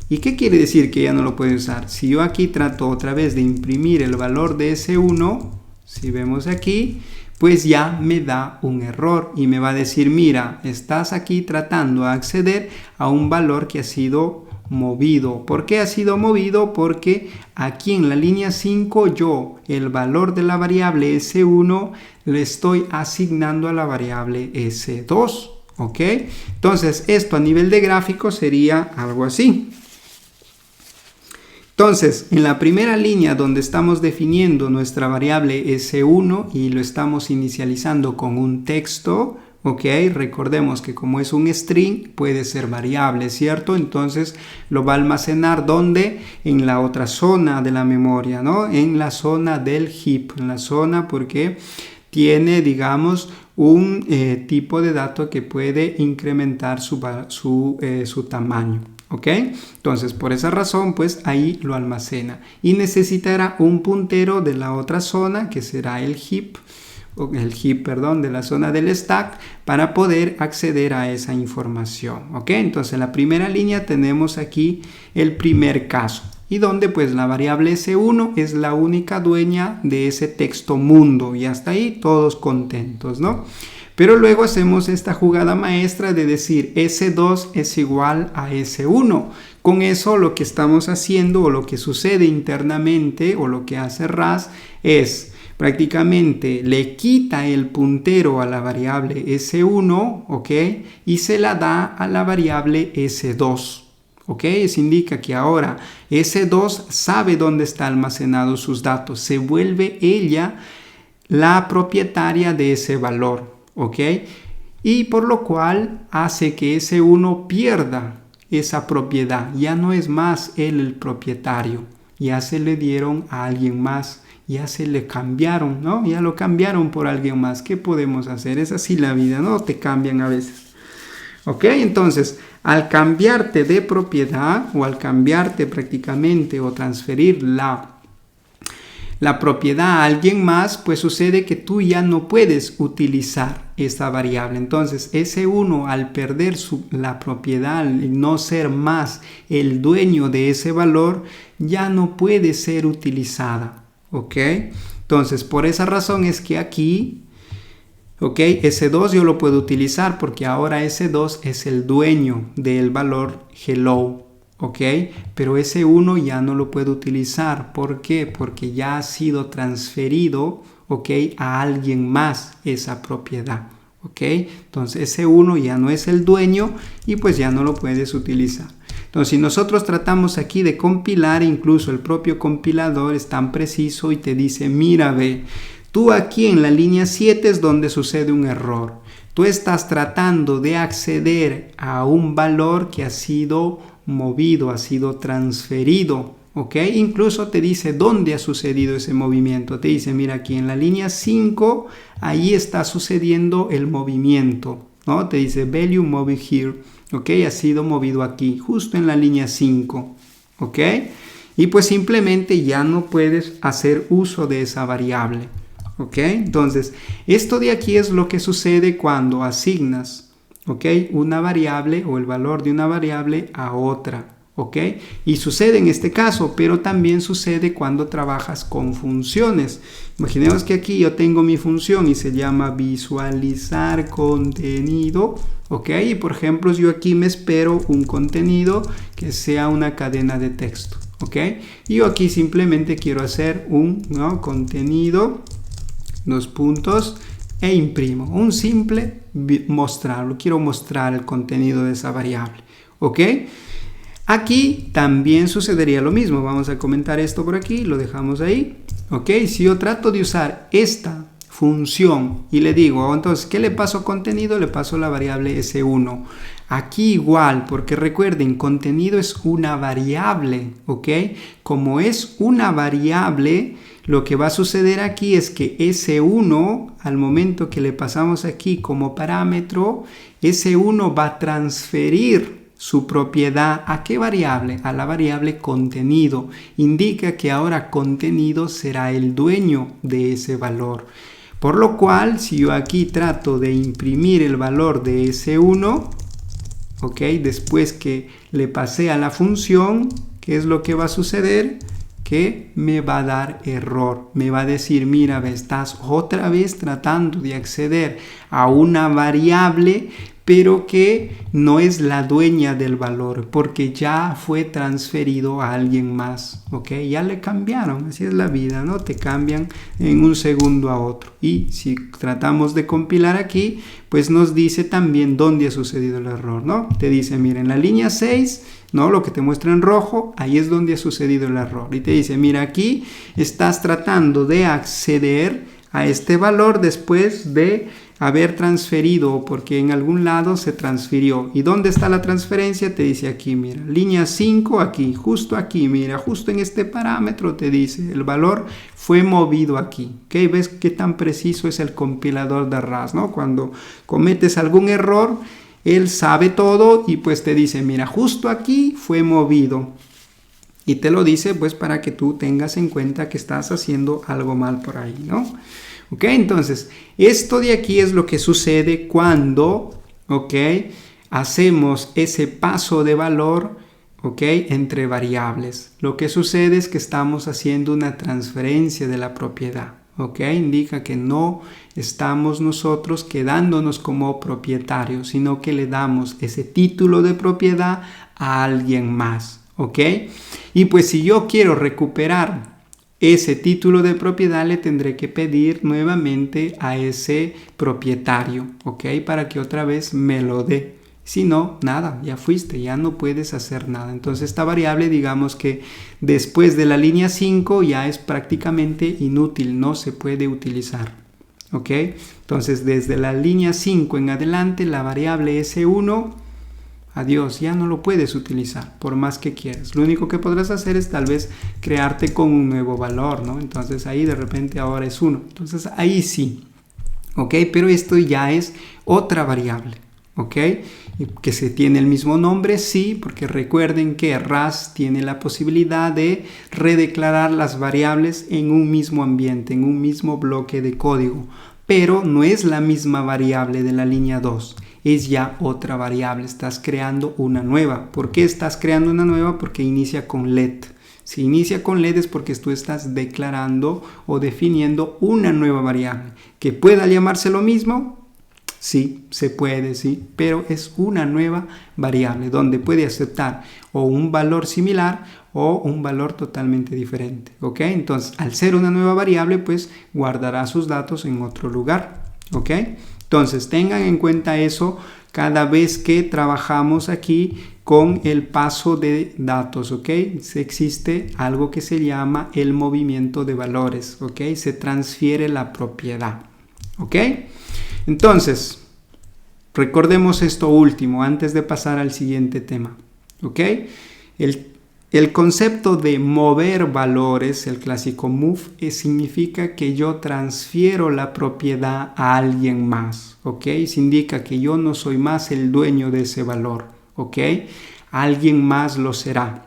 ¿Y qué quiere decir que ya no lo puede usar? Si yo aquí trato otra vez de imprimir el valor de S1, si vemos aquí, pues ya me da un error y me va a decir, mira, estás aquí tratando de acceder a un valor que ha sido movido. ¿Por qué ha sido movido? Porque aquí en la línea 5 yo el valor de la variable S1 le estoy asignando a la variable S2. ¿Ok? Entonces esto a nivel de gráfico sería algo así. Entonces, en la primera línea donde estamos definiendo nuestra variable S1 y lo estamos inicializando con un texto, ¿ok? Recordemos que como es un string, puede ser variable, ¿cierto? Entonces lo va a almacenar ¿dónde? En la otra zona de la memoria, ¿no? En la zona del heap, en la zona porque tiene, digamos, un tipo de dato que puede incrementar su tamaño. ¿Ok? Entonces, por esa razón, pues ahí lo almacena. Y necesitará un puntero de la otra zona, que será el heap, de la zona del stack, para poder acceder a esa información. ¿Ok? Entonces, en la primera línea tenemos aquí el primer caso. Y donde pues la variable S1 es la única dueña de ese texto mundo. Y hasta ahí todos contentos, ¿no? Pero luego hacemos esta jugada maestra de decir S2 es igual a S1. Con eso lo que estamos haciendo o lo que sucede internamente o lo que hace RAS es prácticamente le quita el puntero a la variable S1, ¿ok? Y se la da a la variable S2. ¿Ok? Eso indica que ahora S2 sabe dónde está almacenado sus datos. Se vuelve ella la propietaria de ese valor. ¿Ok? Y por lo cual hace que S1 pierda esa propiedad. Ya no es más él el propietario. Ya se le dieron a alguien más. Ya se le cambiaron, ¿no? Ya lo cambiaron por alguien más. ¿Qué podemos hacer? Es así la vida, ¿no? Te cambian a veces. ¿Ok? Entonces, al cambiarte de propiedad o al cambiarte prácticamente o transferir la propiedad a alguien más, pues sucede que tú ya no puedes utilizar esta variable. Entonces, S1 al perder la propiedad y no ser más el dueño de ese valor, ya no puede ser utilizada. ¿Ok? Entonces, por esa razón es que aquí, ¿ok?, S2 yo lo puedo utilizar porque ahora S2 es el dueño del valor hello. ¿Ok? Pero S1 ya no lo puedo utilizar. ¿Por qué? Porque ya ha sido transferido, ¿ok?, a alguien más esa propiedad. ¿Ok? Entonces S1 ya no es el dueño y pues ya no lo puedes utilizar. Entonces, si nosotros tratamos aquí de compilar, incluso el propio compilador es tan preciso y te dice, mira, ve, tú aquí en la línea 7 es donde sucede un error. Tú estás tratando de acceder a un valor que ha sido movido, ha sido transferido, ¿ok? Incluso te dice dónde ha sucedido ese movimiento. Te dice, mira, aquí en la línea 5, ahí está sucediendo el movimiento, ¿no? Te dice, value moved here, ¿ok? Ha sido movido aquí, justo en la línea 5, ¿ok? Y pues simplemente ya no puedes hacer uso de esa variable, ¿ok? Entonces, esto de aquí es lo que sucede cuando asignas, ¿ok?, una variable o el valor de una variable a otra. ¿ok? Y sucede en este caso, pero también sucede cuando trabajas con funciones. Imaginemos que aquí yo tengo mi función y se llama visualizar contenido, ¿ok? Y por ejemplo, yo aquí me espero un contenido que sea una cadena de texto, ¿ok? Y yo aquí simplemente quiero hacer un contenido, dos puntos, e imprimo. Un simple mostrarlo. Quiero mostrar el contenido de esa variable, ¿ok? Aquí también sucedería lo mismo. Vamos a comentar esto por aquí, lo dejamos ahí, ¿ok? Si yo trato de usar esta función y le digo, entonces, ¿qué le paso contenido? Le paso la variable S1. Aquí igual, porque recuerden, contenido es una variable, ¿ok? Como es una variable, lo que va a suceder aquí es que S1, al momento que le pasamos aquí como parámetro, S1 va a transferir su propiedad ¿a qué variable? A la variable contenido. Indica que ahora contenido será el dueño de ese valor. Por lo cual, si yo aquí trato de imprimir el valor de S1, ¿ok? Después que le pasé a la función, ¿qué es lo que va a suceder? Que me va a dar error. Me va a decir, mira, estás otra vez tratando de acceder a una variable, pero que no es la dueña del valor, porque ya fue transferido a alguien más, ¿ok? Ya le cambiaron, así es la vida, ¿no? Te cambian en un segundo a otro. Y si tratamos de compilar aquí, pues nos dice también dónde ha sucedido el error, ¿no? Te dice, mira, en la línea 6, ¿no? Lo que te muestra en rojo, ahí es donde ha sucedido el error. Y te dice, mira, aquí estás tratando de acceder a este valor después de haber transferido, porque en algún lado se transfirió. ¿Y dónde está la transferencia? Te dice aquí, mira, línea 5 aquí, justo aquí, mira, justo en este parámetro te dice, el valor fue movido aquí. ¿Ok? ¿Ves qué tan preciso es el compilador de RAS, ¿no? Cuando cometes algún error, él sabe todo y pues te dice, mira, justo aquí fue movido. Y te lo dice pues para que tú tengas en cuenta que estás haciendo algo mal por ahí, ¿no? Ok, entonces, esto de aquí es lo que sucede cuando, ok, hacemos ese paso de valor, ok, entre variables. Lo que sucede es que estamos haciendo una transferencia de la propiedad, ok, indica que no estamos nosotros quedándonos como propietarios, sino que le damos ese título de propiedad a alguien más, ok. Y pues si yo quiero recuperar ese título de propiedad, le tendré que pedir nuevamente a ese propietario, ¿ok? Para que otra vez me lo dé. Si no, nada, ya fuiste, ya no puedes hacer nada. Entonces esta variable, digamos que después de la línea 5 ya es prácticamente inútil, no se puede utilizar, ¿ok? Entonces desde la línea 5 en adelante, la variable S1, adiós, ya no lo puedes utilizar por más que quieras. Lo único que podrás hacer es tal vez crearte con un nuevo valor, ¿no? Entonces ahí de repente ahora es 1. Entonces ahí sí, ¿ok? Pero esto ya es otra variable, ¿ok? Que se tiene el mismo nombre, sí, porque recuerden que RAS tiene la posibilidad de redeclarar las variables en un mismo ambiente, en un mismo bloque de código. Pero no es la misma variable de la línea 2. Es ya otra variable, estás creando una nueva. ¿Por qué estás creando una nueva? Porque inicia con LED. Si inicia con LED es porque tú estás declarando o definiendo una nueva variable. ¿Que pueda llamarse lo mismo? Sí, se puede, sí, pero es una nueva variable donde puede aceptar o un valor similar o un valor totalmente diferente, ¿ok? Entonces, al ser una nueva variable, pues guardará sus datos en otro lugar, ¿ok? Entonces, tengan en cuenta eso cada vez que trabajamos aquí con el paso de datos, ¿ok? Existe algo que se llama el movimiento de valores, ¿ok? Se transfiere la propiedad, ¿ok? Entonces, recordemos esto último antes de pasar al siguiente tema, ¿ok? El concepto de mover valores, el clásico move, significa que yo transfiero la propiedad a alguien más, ¿ok? Se indica que yo no soy más el dueño de ese valor, ¿ok? Alguien más lo será.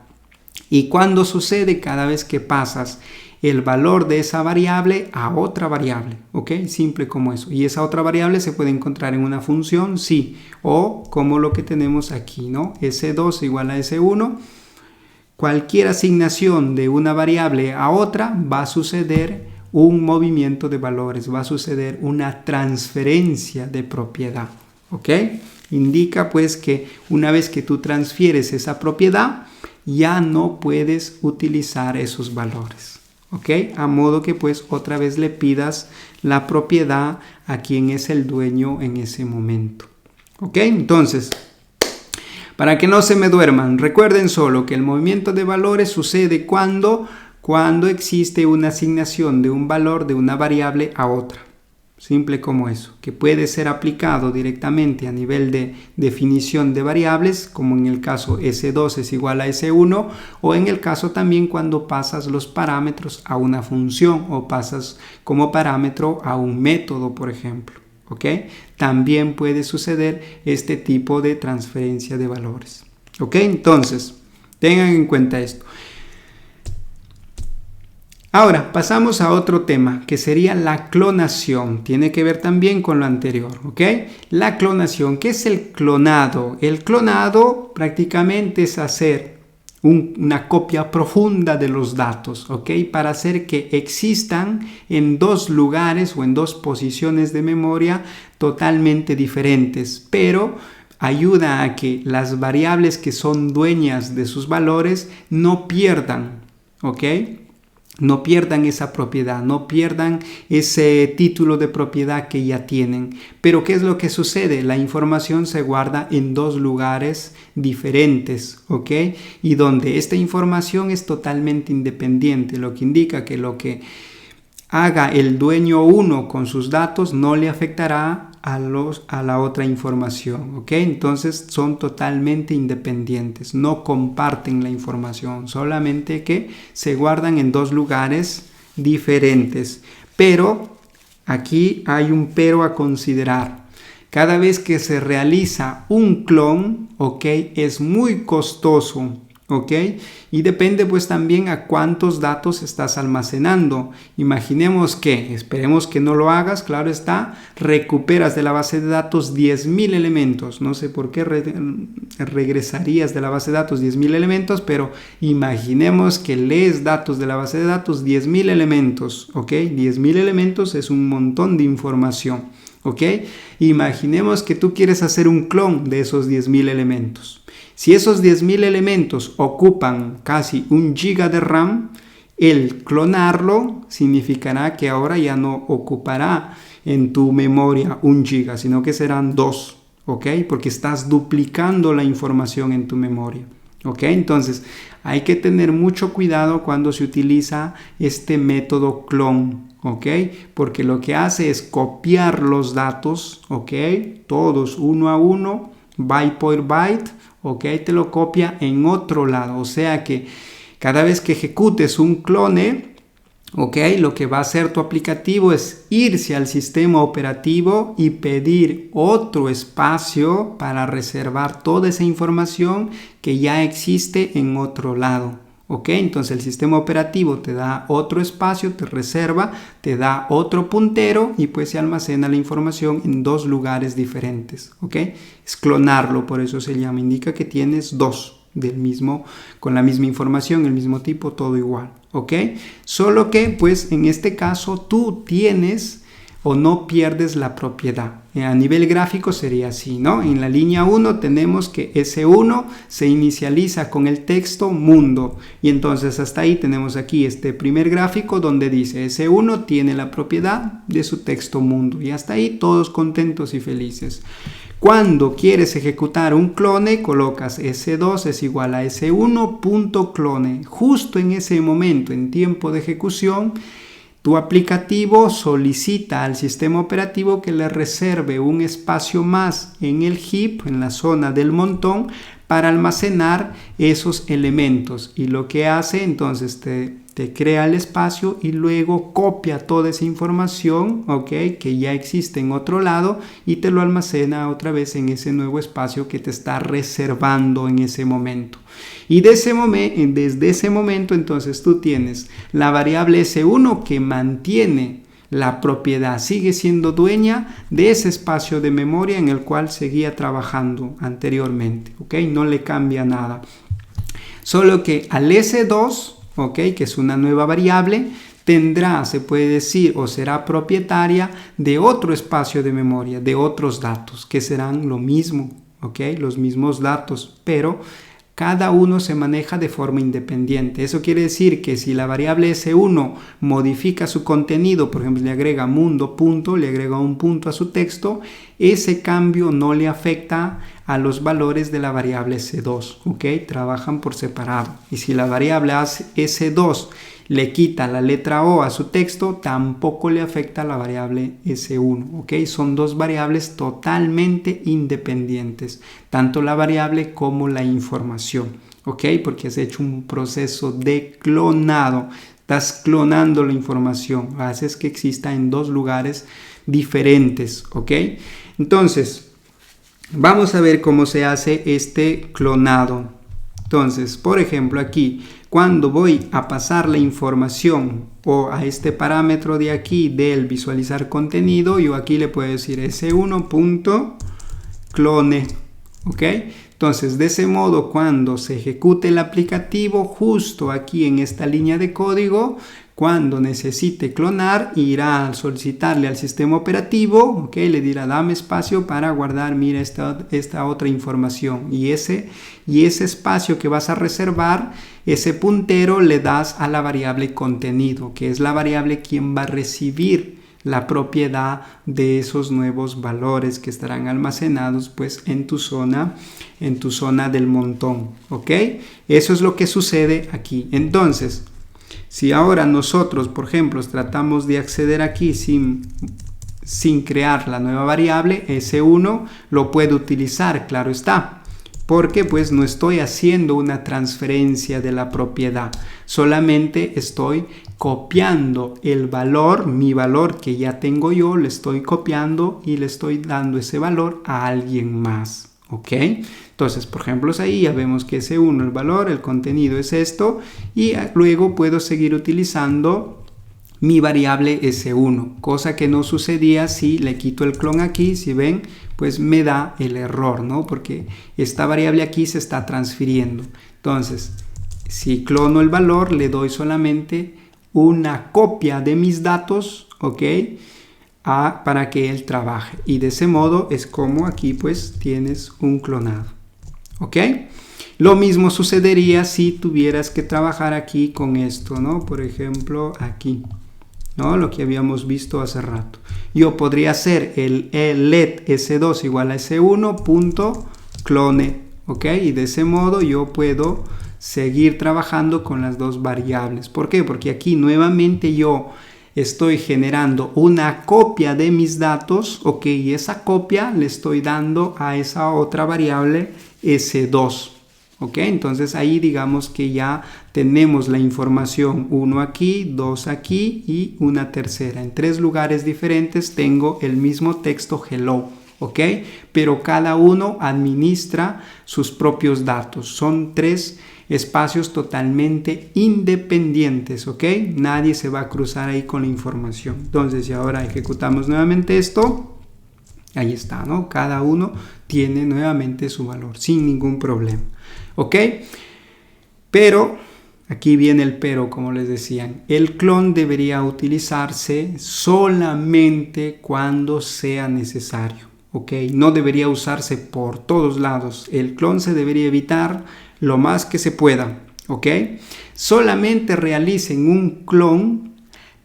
¿Y cuándo sucede? Cada vez que pasas el valor de esa variable a otra variable, ¿ok? Simple como eso. Y esa otra variable se puede encontrar en una función, sí, o como lo que tenemos aquí, ¿no? S2 igual a S1, cualquier asignación de una variable a otra va a suceder un movimiento de valores, va a suceder una transferencia de propiedad, ¿ok? Indica pues que una vez que tú transfieres esa propiedad, ya no puedes utilizar esos valores, ¿ok? A modo que pues otra vez le pidas la propiedad a quien es el dueño en ese momento, ¿ok? Entonces, para que no se me duerman, recuerden solo que el movimiento de valores sucede cuando existe una asignación de un valor de una variable a otra. Simple como eso, que puede ser aplicado directamente a nivel de definición de variables, como en el caso S2 es igual a S1, o en el caso también cuando pasas los parámetros a una función o pasas como parámetro a un método, por ejemplo. ¿Ok? También puede suceder este tipo de transferencia de valores. ¿Ok? Entonces, tengan en cuenta esto. Ahora, pasamos a otro tema, que sería la clonación. Tiene que ver también con lo anterior, ¿ok? La clonación, ¿qué es el clonado? El clonado prácticamente es hacer una copia profunda de los datos, ¿ok? Para hacer que existan en dos lugares o en dos posiciones de memoria totalmente diferentes, pero ayuda a que las variables que son dueñas de sus valores no pierdan, ¿ok? No pierdan esa propiedad, no pierdan ese título de propiedad que ya tienen. Pero ¿qué es lo que sucede? La información se guarda en dos lugares diferentes, ¿ok? Y donde esta información es totalmente independiente, lo que indica que lo que haga el dueño 1 con sus datos no le afectará a la otra información, ¿ok? Entonces son totalmente independientes, no comparten la información, solamente que se guardan en dos lugares diferentes. Pero aquí hay un pero a considerar. Cada vez que se realiza un clon, ¿ok? Es muy costoso, ¿ok? Y depende pues también a cuántos datos estás almacenando. Imaginemos que, esperemos que no lo hagas, claro está, recuperas de la base de datos 10.000 elementos. No sé por qué regresarías de la base de datos 10.000 elementos, pero imaginemos que lees datos de la base de datos 10.000 elementos, ¿ok? 10.000 elementos es un montón de información, ¿ok? Imaginemos que tú quieres hacer un clon de esos 10.000 elementos. Si esos 10.000 elementos ocupan casi 1 GB de RAM, el clonarlo significará que ahora ya no ocupará en tu memoria 1 GB, sino que serán 2, ¿ok? Porque estás duplicando la información en tu memoria, ¿ok? Entonces, hay que tener mucho cuidado cuando se utiliza este método clon, ¿ok? Porque lo que hace es copiar los datos, ¿ok? Todos uno a uno, byte por byte, ¿ok? Te lo copia en otro lado, o sea que cada vez que ejecutes un clone, ¿ok? Lo que va a hacer tu aplicativo es irse al sistema operativo y pedir otro espacio para reservar toda esa información que ya existe en otro lado, ¿ok? Entonces el sistema operativo te da otro espacio, te reserva, te da otro puntero y pues se almacena la información en dos lugares diferentes, ¿ok? Es clonarlo, por eso se llama, indica que tienes dos del mismo, con la misma información, el mismo tipo, todo igual, ¿ok? Solo que pues en este caso tú tienes o no pierdes la propiedad. A nivel gráfico sería así, ¿no? En la línea 1 tenemos que S1 se inicializa con el texto mundo y entonces hasta ahí tenemos aquí este primer gráfico donde dice S1 tiene la propiedad de su texto mundo y hasta ahí todos contentos y felices. Cuando quieres ejecutar un clone, colocas S2 es igual a S1.clone. Justo en ese momento, en tiempo de ejecución, tu aplicativo solicita al sistema operativo que le reserve un espacio más en el heap, en la zona del montón, para almacenar esos elementos. Y lo que hace, entonces, te crea el espacio y luego copia toda esa información, ¿ok? Que ya existe en otro lado y te lo almacena otra vez en ese nuevo espacio que te está reservando en ese momento. Y desde ese momento, entonces, tú tienes la variable S1 que mantiene la propiedad, sigue siendo dueña de ese espacio de memoria en el cual seguía trabajando anteriormente, ¿ok? No le cambia nada. Solo que al S2, ¿ok? Que es una nueva variable, tendrá, se puede decir, o será propietaria de otro espacio de memoria, de otros datos, que serán lo mismo, ¿ok? Los mismos datos, pero cada uno se maneja de forma independiente. Eso quiere decir que si la variable S1 modifica su contenido, por ejemplo, le agrega mundo, punto, le agrega un punto a su texto, ese cambio no le afecta a los valores de la variable S2, ¿ok? Trabajan por separado. Y si la variable S2 le quita la letra O a su texto, tampoco le afecta a la variable S1, ¿ok? Son dos variables totalmente independientes, tanto la variable como la información, ¿ok? Porque has hecho un proceso de clonado, estás clonando la información, haces que exista en dos lugares diferentes, ¿ok? Entonces, vamos a ver cómo se hace este clonado. Entonces, por ejemplo, aquí, cuando voy a pasar la información o a este parámetro de aquí del visualizar contenido, yo aquí le puedo decir s1.clone, ¿ok? Entonces, de ese modo, cuando se ejecute el aplicativo, justo aquí en esta línea de código, cuando necesite clonar, irá a solicitarle al sistema operativo, ¿ok? Le dirá, dame espacio para guardar, mira, esta otra información. Y ese espacio que vas a reservar, ese puntero le das a la variable contenido, que es la variable quien va a recibir la propiedad de esos nuevos valores que estarán almacenados pues en tu zona del montón, ¿ok? Eso es lo que sucede aquí. Entonces, si ahora nosotros, por ejemplo, tratamos de acceder aquí sin crear la nueva variable, S1 lo puedo utilizar, claro está, porque pues no estoy haciendo una transferencia de la propiedad, solamente estoy copiando el valor, mi valor que ya tengo yo, le estoy copiando y le estoy dando ese valor a alguien más, ¿ok? Entonces, por ejemplo, ahí ya vemos que S1 el valor, el contenido es esto, y luego puedo seguir utilizando mi variable S1, cosa que no sucedía si le quito el clon aquí. Si ven, pues me da el error, ¿no? Porque esta variable aquí se está transfiriendo. Entonces, si clono el valor, le doy solamente una copia de mis datos, ¿ok? Para que él trabaje. Y de ese modo es como aquí pues tienes un clonado, ¿ok? Lo mismo sucedería si tuvieras que trabajar aquí con esto, ¿no? Por ejemplo, aquí, ¿no? Lo que habíamos visto hace rato. Yo podría hacer el let s2 igual a s1 punto clone, ¿ok? Y de ese modo yo puedo seguir trabajando con las dos variables. ¿Por qué? Porque aquí nuevamente yo estoy generando una copia de mis datos, ok, y esa copia le estoy dando a esa otra variable S2, ok. Entonces ahí digamos que ya tenemos la información 1 aquí, 2 aquí y una tercera. En 3 lugares diferentes tengo el mismo texto hello, ok, pero cada uno administra sus propios datos. Son 3 espacios totalmente independientes, ¿ok? Nadie se va a cruzar ahí con la información. Entonces, si ahora ejecutamos nuevamente esto, ahí está, ¿no? Cada uno tiene nuevamente su valor, sin ningún problema, ¿ok? Pero, aquí viene el pero, como les decían, el clon debería utilizarse solamente cuando sea necesario, ¿ok? No debería usarse por todos lados. El clon se debería evitar lo más que se pueda, ¿ok? Solamente realicen un clon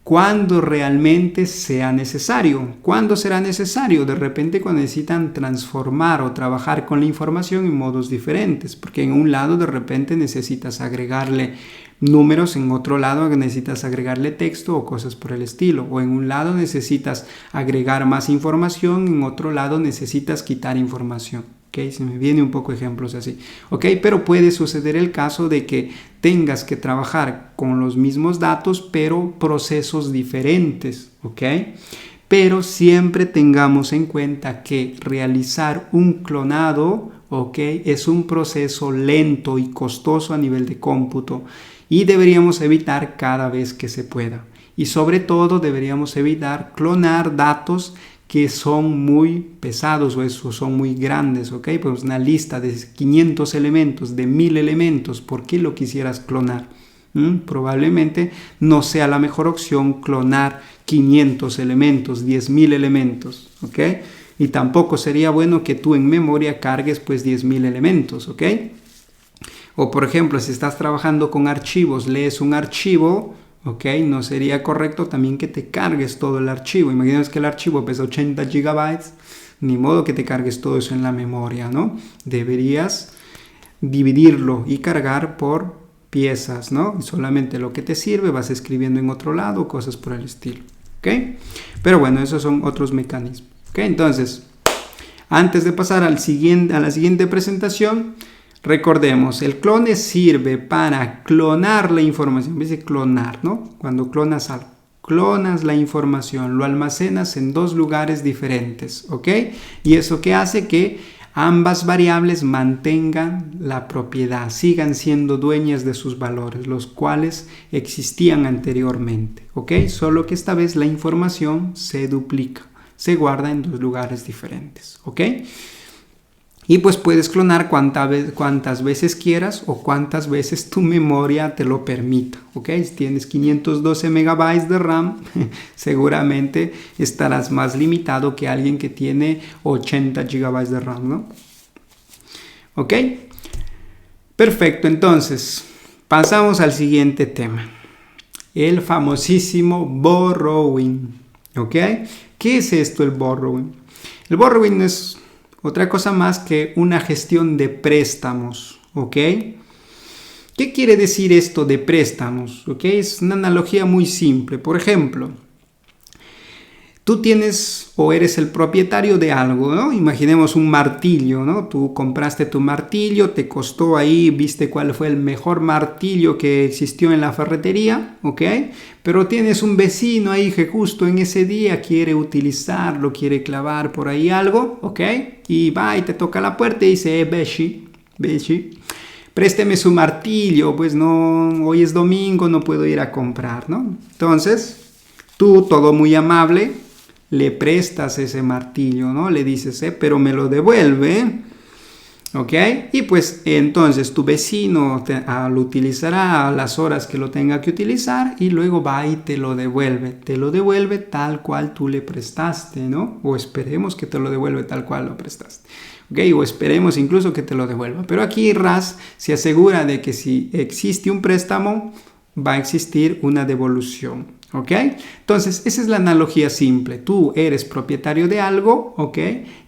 cuando realmente sea necesario. ¿Cuándo será necesario? De repente cuando necesitan transformar o trabajar con la información en modos diferentes, porque en un lado de repente necesitas agregarle números, en otro lado necesitas agregarle texto o cosas por el estilo, o en un lado necesitas agregar más información, en otro lado necesitas quitar información. Okay, se me vienen un poco ejemplos así, ¿ok? Pero puede suceder el caso de que tengas que trabajar con los mismos datos, pero procesos diferentes, ¿ok? Pero siempre tengamos en cuenta que realizar un clonado, ¿ok? Es un proceso lento y costoso a nivel de cómputo y deberíamos evitar cada vez que se pueda. Y sobre todo deberíamos evitar clonar datos que son muy pesados o son muy grandes, ¿ok? Pues una lista de 500 elementos, de 1000 elementos, ¿por qué lo quisieras clonar? Probablemente no sea la mejor opción clonar 500 elementos, 10.000 elementos, ¿ok? Y tampoco sería bueno que tú en memoria cargues pues 10.000 elementos, ¿ok? O por ejemplo, si estás trabajando con archivos, lees un archivo, ¿ok? No sería correcto también que te cargues todo el archivo. Imagínate que el archivo pesa 80 gigabytes, ni modo que te cargues todo eso en la memoria, ¿no? Deberías dividirlo y cargar por piezas, ¿no? Solamente lo que te sirve vas escribiendo en otro lado, cosas por el estilo, ¿ok? Pero bueno, esos son otros mecanismos, ¿ok? Entonces, antes de pasar a la siguiente presentación, recordemos, el clone sirve para clonar la información. Dice clonar, ¿no? Cuando clonas algo, clonas la información, lo almacenas en dos lugares diferentes, ¿ok? Y eso que hace que ambas variables mantengan la propiedad, sigan siendo dueñas de sus valores, los cuales existían anteriormente, ¿ok? Solo que esta vez la información se duplica, se guarda en dos lugares diferentes, ¿ok? Y pues puedes clonar cuantas veces quieras o cuantas veces tu memoria te lo permita, ¿ok? Si tienes 512 megabytes de RAM, seguramente estarás más limitado que alguien que tiene 80 gigabytes de RAM, ¿no? ¿Ok? Perfecto, entonces pasamos al siguiente tema. El famosísimo borrowing, ¿ok? ¿Qué es esto, el borrowing? El borrowing es otra cosa más que una gestión de préstamos, ¿ok? ¿Qué quiere decir esto de préstamos? ¿Ok? Es una analogía muy simple. Por ejemplo, tú tienes o eres el propietario de algo, ¿no? Imaginemos un martillo, ¿no? Tú compraste tu martillo, te costó ahí, viste cuál fue el mejor martillo que existió en la ferretería, ¿ok? Pero tienes un vecino ahí que justo en ese día quiere utilizarlo, quiere clavar por ahí algo, ¿ok? Y va y te toca la puerta y dice, Beshi, présteme su martillo, pues no, hoy es domingo, no puedo ir a comprar, ¿no? Entonces, tú, todo muy amable, le prestas ese martillo, ¿no? Le dices, pero me lo devuelve, ¿ok? Y pues entonces tu vecino lo utilizará a las horas que lo tenga que utilizar y luego va y te lo devuelve tal cual tú le prestaste, ¿no? O esperemos que te lo devuelve tal cual lo prestaste, ¿ok? O esperemos incluso que te lo devuelva. Pero aquí RAS se asegura de que si existe un préstamo, va a existir una devolución, ¿ok? Entonces, esa es la analogía simple. Tú eres propietario de algo, ¿ok?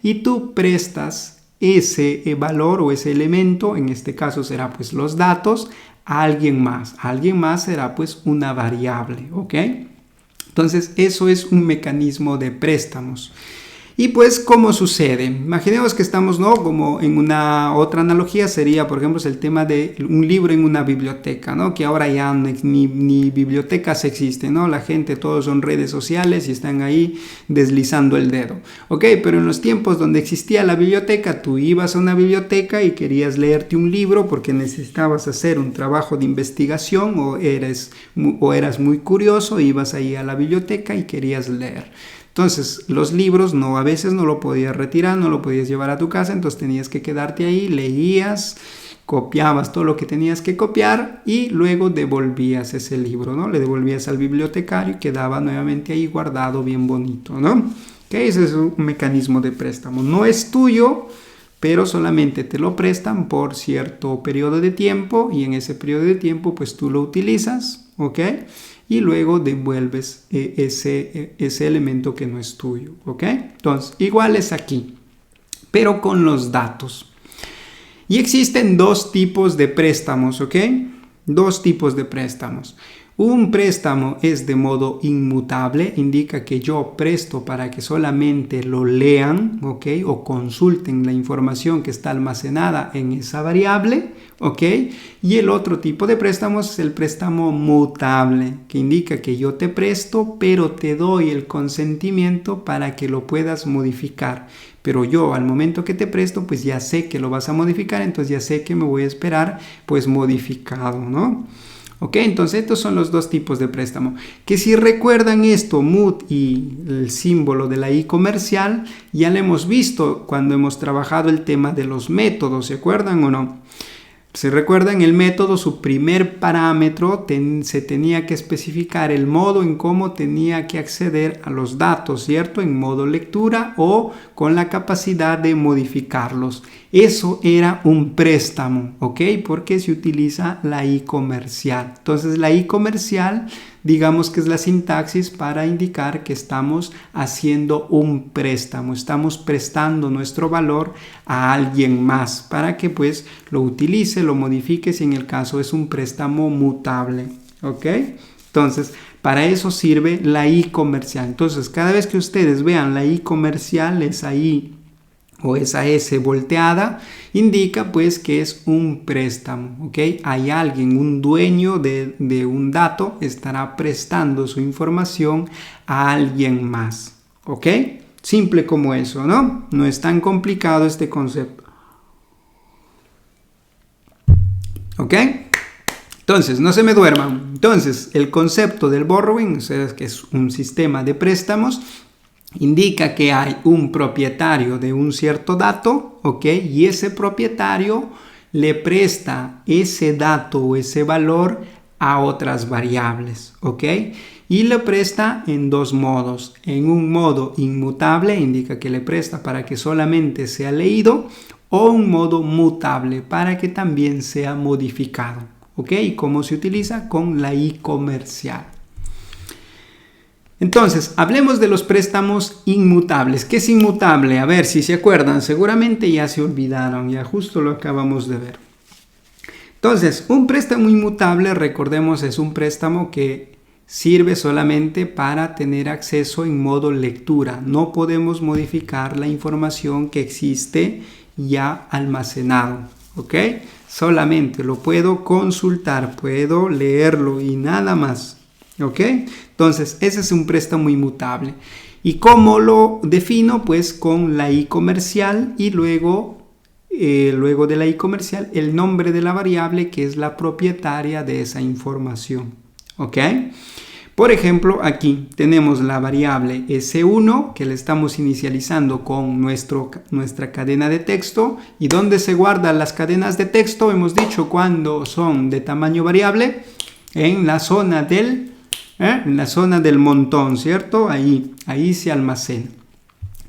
Y tú prestas ese valor o ese elemento, en este caso será pues los datos, a alguien más. Alguien más será pues una variable, ¿ok? Entonces, eso es un mecanismo de préstamos. Y pues, ¿cómo sucede? Imaginemos que estamos, ¿no? Como en una otra analogía sería, por ejemplo, el tema de un libro en una biblioteca, ¿no? Que ahora ya ni bibliotecas existen, ¿no? La gente, todos son redes sociales y están ahí deslizando el dedo, ¿ok? Pero en los tiempos donde existía la biblioteca, tú ibas a una biblioteca y querías leerte un libro porque necesitabas hacer un trabajo de investigación o eras muy curioso, ibas ahí a la biblioteca y querías leer. Entonces, los libros a veces no lo podías retirar, no lo podías llevar a tu casa, entonces tenías que quedarte ahí, leías, copiabas todo lo que tenías que copiar y luego devolvías ese libro, ¿no? Le devolvías al bibliotecario y quedaba nuevamente ahí guardado bien bonito, ¿no? ¿Okay? Ese es un mecanismo de préstamo. No es tuyo, pero solamente te lo prestan por cierto periodo de tiempo y en ese periodo de tiempo pues tú lo utilizas, ¿ok? Y luego devuelves ese elemento que no es tuyo, ¿ok? Entonces, igual es aquí, pero con los datos. Y existen dos tipos de préstamos, ¿ok? Dos tipos de préstamos. Un préstamo es de modo inmutable, indica que yo presto para que solamente lo lean, ¿ok? O consulten la información que está almacenada en esa variable, ¿ok? Y el otro tipo de préstamos es el préstamo mutable, que indica que yo te presto, pero te doy el consentimiento para que lo puedas modificar. Pero yo al momento que te presto, pues ya sé que lo vas a modificar, entonces ya sé que me voy a esperar, pues modificado, ¿no? ¿Ok? Entonces estos son los dos tipos de préstamo. Que si recuerdan esto, MUT y el símbolo de la I comercial, ya lo hemos visto cuando hemos trabajado el tema de los métodos, ¿se acuerdan o no? Si recuerdan el método, su primer parámetro se tenía que especificar el modo en cómo tenía que acceder a los datos, ¿cierto? En modo lectura o con la capacidad de modificarlos. Eso era un préstamo, ¿ok? Porque se utiliza la I comercial. Entonces la I comercial, digamos que es la sintaxis para indicar que estamos haciendo un préstamo, estamos prestando nuestro valor a alguien más para que pues lo utilice, lo modifique si en el caso es un préstamo mutable, ¿ok? Entonces, para eso sirve la I comercial. Entonces, cada vez que ustedes vean la I comercial, esa I o esa S volteada, indica pues que es un préstamo, ¿ok? Hay alguien, un dueño de un dato, estará prestando su información a alguien más, ¿ok? Simple como eso, ¿no? No es tan complicado este concepto, ¿ok? Entonces, no se me duerman. Entonces, el concepto del borrowing, o sea, que es un sistema de préstamos, indica que hay un propietario de un cierto dato, ¿ok? Y ese propietario le presta ese dato o ese valor a otras variables, ¿ok? Y le presta en dos modos. En un modo inmutable, indica que le presta para que solamente sea leído, o un modo mutable para que también sea modificado, ¿ok? ¿Y cómo se utiliza? Con la I comercial. Entonces, hablemos de los préstamos inmutables. ¿Qué es inmutable? A ver si se acuerdan, seguramente ya se olvidaron, ya justo lo acabamos de ver. Entonces, un préstamo inmutable, recordemos, es un préstamo que sirve solamente para tener acceso en modo lectura. No podemos modificar la información que existe ya almacenado, ¿ok? Solamente lo puedo consultar, puedo leerlo y nada más. ¿Ok? Entonces, ese es un préstamo inmutable. ¿Y cómo lo defino? Pues con la I comercial y luego de la I comercial, el nombre de la variable que es la propietaria de esa información. ¿Ok? Por ejemplo, aquí tenemos la variable S1 que le estamos inicializando con nuestra cadena de texto. ¿Y dónde se guardan las cadenas de texto? Hemos dicho cuando son de tamaño variable, en la zona del montón, ¿cierto? Ahí se almacena.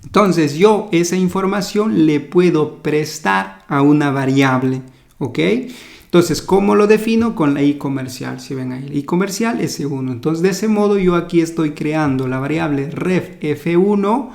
Entonces yo esa información le puedo prestar a una variable, ¿ok? Entonces, ¿cómo lo defino? Con la I comercial, si ven ahí, la I comercial S1. Entonces, de ese modo yo aquí estoy creando la variable ref F1,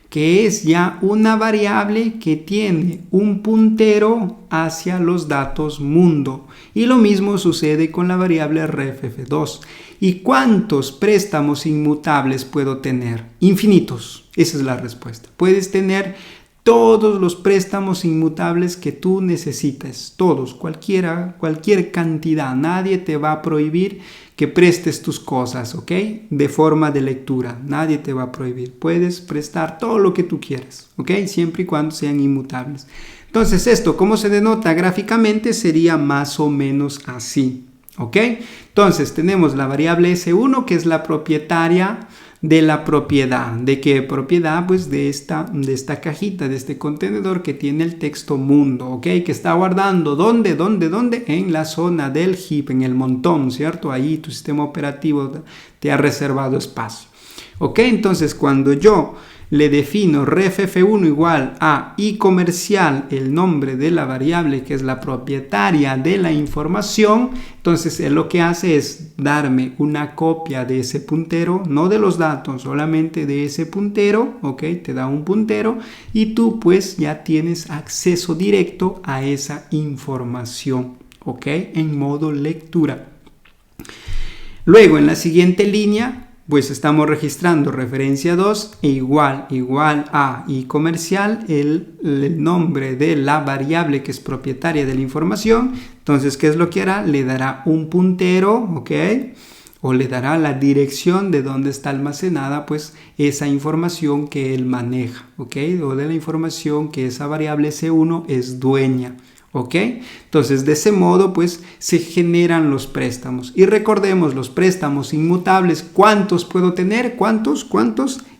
que es ya una variable que tiene un puntero hacia los datos mundo. Y lo mismo sucede con la variable ref F2. ¿Y cuántos préstamos inmutables puedo tener? Infinitos. Esa es la respuesta. Puedes tener todos los préstamos inmutables que tú necesites. Todos, cualquier cantidad. Nadie te va a prohibir que prestes tus cosas, ¿ok? De forma de lectura. Nadie te va a prohibir. Puedes prestar todo lo que tú quieras, ¿ok? Siempre y cuando sean inmutables. Entonces, esto, ¿cómo se denota gráficamente? Sería más o menos así. ¿Ok? Entonces tenemos la variable S1 que es la propietaria de la propiedad. ¿De qué propiedad? Pues de esta cajita, de este contenedor que tiene el texto mundo, ¿ok? Que está guardando, ¿dónde? En la zona del heap, en el montón, ¿cierto? Ahí tu sistema operativo te ha reservado espacio. ¿Ok? Entonces cuando yo le defino ref F1 igual a I comercial, el nombre de la variable que es la propietaria de la información, entonces él lo que hace es darme una copia de ese puntero, no de los datos, solamente de ese puntero, ¿ok? Te da un puntero y tú pues ya tienes acceso directo a esa información, ¿ok? En modo lectura. Luego en la siguiente línea pues estamos registrando referencia 2 e igual a I comercial, el nombre de la variable que es propietaria de la información. Entonces, ¿qué es lo que hará? Le dará un puntero, ¿ok? O le dará la dirección de dónde está almacenada pues esa información que él maneja, ¿ok? O de la información que esa variable S1 es dueña, ¿Ok? Entonces, de ese modo, pues, se generan los préstamos. Y recordemos, los préstamos inmutables, ¿cuántos puedo tener? ¿Cuántos?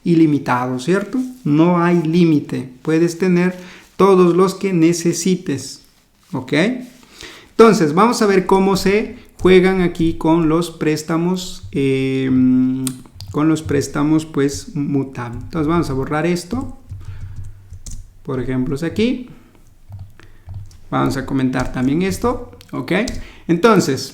Ilimitados, ¿cierto? No hay límite. Puedes tener todos los que necesites. ¿Ok? Entonces, vamos a ver cómo se juegan aquí con los préstamos, pues, mutables. Entonces, vamos a borrar esto. Por ejemplo, aquí. Vamos a comentar también esto, ¿ok? Entonces,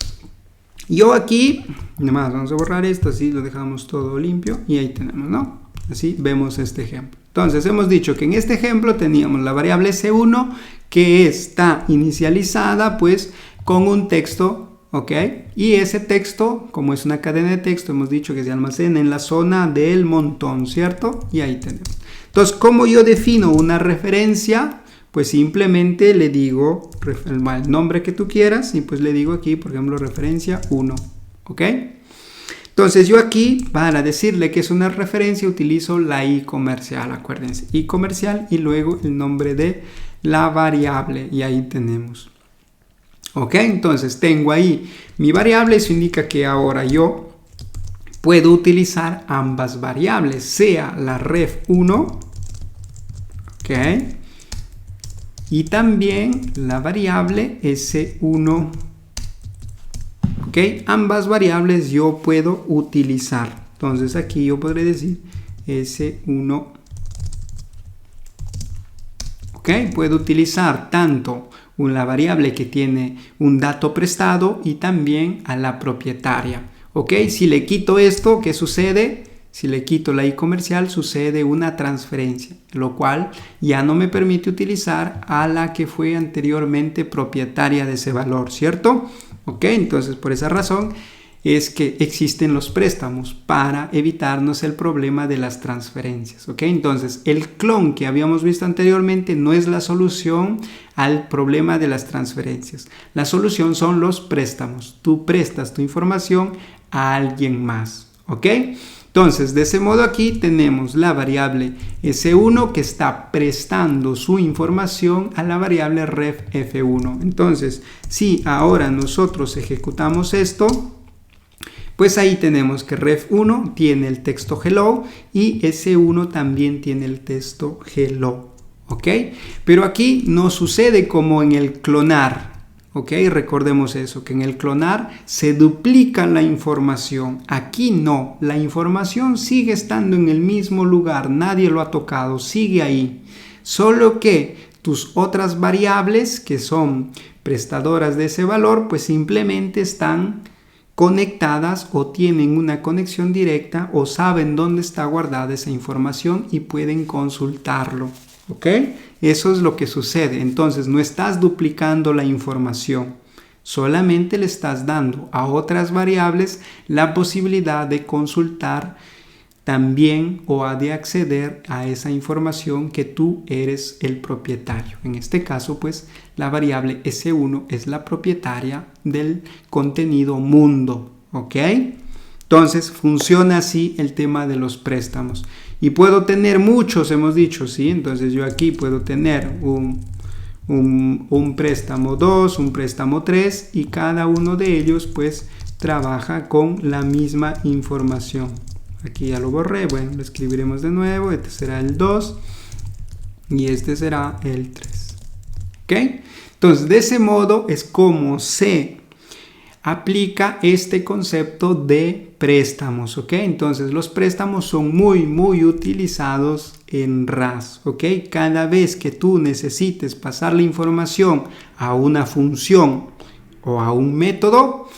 yo aquí, nada más vamos a borrar esto, así lo dejamos todo limpio y ahí tenemos, ¿no? Así vemos este ejemplo. Entonces, hemos dicho que en este ejemplo teníamos la variable S1 que está inicializada, pues, con un texto, ¿ok? Y ese texto, como es una cadena de texto, hemos dicho que se almacena en la zona del montón, ¿cierto? Y ahí tenemos. Entonces, ¿cómo yo defino una referencia? Pues simplemente le digo el nombre que tú quieras y pues le digo aquí, por ejemplo, referencia 1, ¿ok? Entonces yo aquí, para decirle que es una referencia, utilizo la i comercial, acuérdense, i comercial y luego el nombre de la variable y ahí tenemos. ¿Ok? Entonces tengo ahí mi variable, eso indica que ahora yo puedo utilizar ambas variables, sea la ref1, ¿ok? Y también la variable S1. ¿Ok? Ambas variables yo puedo utilizar. Entonces aquí yo podré decir S1. ¿Ok? Puedo utilizar tanto una variable que tiene un dato prestado y también a la propietaria. ¿Ok? Si le quito esto, ¿qué sucede? Si le quito la i comercial, sucede una transferencia, lo cual ya no me permite utilizar a la que fue anteriormente propietaria de ese valor, ¿cierto? Ok, entonces por esa razón es que existen los préstamos para evitarnos el problema de las transferencias, ¿ok? Entonces el clon que habíamos visto anteriormente no es la solución al problema de las transferencias. La solución son los préstamos. Tú prestas tu información a alguien más, ¿ok? Entonces, de ese modo aquí tenemos la variable S1 que está prestando su información a la variable ref F1. Entonces, si ahora nosotros ejecutamos esto, pues ahí tenemos que ref1 tiene el texto hello y S1 también tiene el texto hello. ¿Ok? Pero aquí no sucede como en el clonar. ¿Ok? Recordemos eso, que en el clonar se duplica la información. Aquí no, la información sigue estando en el mismo lugar, nadie lo ha tocado, sigue ahí. Solo que tus otras variables que son prestadoras de ese valor, pues simplemente están conectadas o tienen una conexión directa o saben dónde está guardada esa información y pueden consultarlo. ¿Ok? Eso es lo que sucede. Entonces no estás duplicando la información, solamente le estás dando a otras variables la posibilidad de consultar también o de acceder a esa información que tú eres el propietario. En este caso, pues la variable S1 es la propietaria del contenido mundo. ¿Ok? Entonces funciona así el tema de los préstamos. Y puedo tener muchos, hemos dicho, ¿sí? Entonces yo aquí puedo tener un préstamo 2, un préstamo 3 y cada uno de ellos pues trabaja con la misma información. Aquí ya lo borré, bueno, lo escribiremos de nuevo, este será el 2 y este será el 3. ¿Ok? Entonces de ese modo es como se aplica este concepto de préstamos, ¿ok? Entonces los préstamos son muy utilizados en RAS, ¿ok? Cada vez que tú necesites pasar la información a una función o a un método,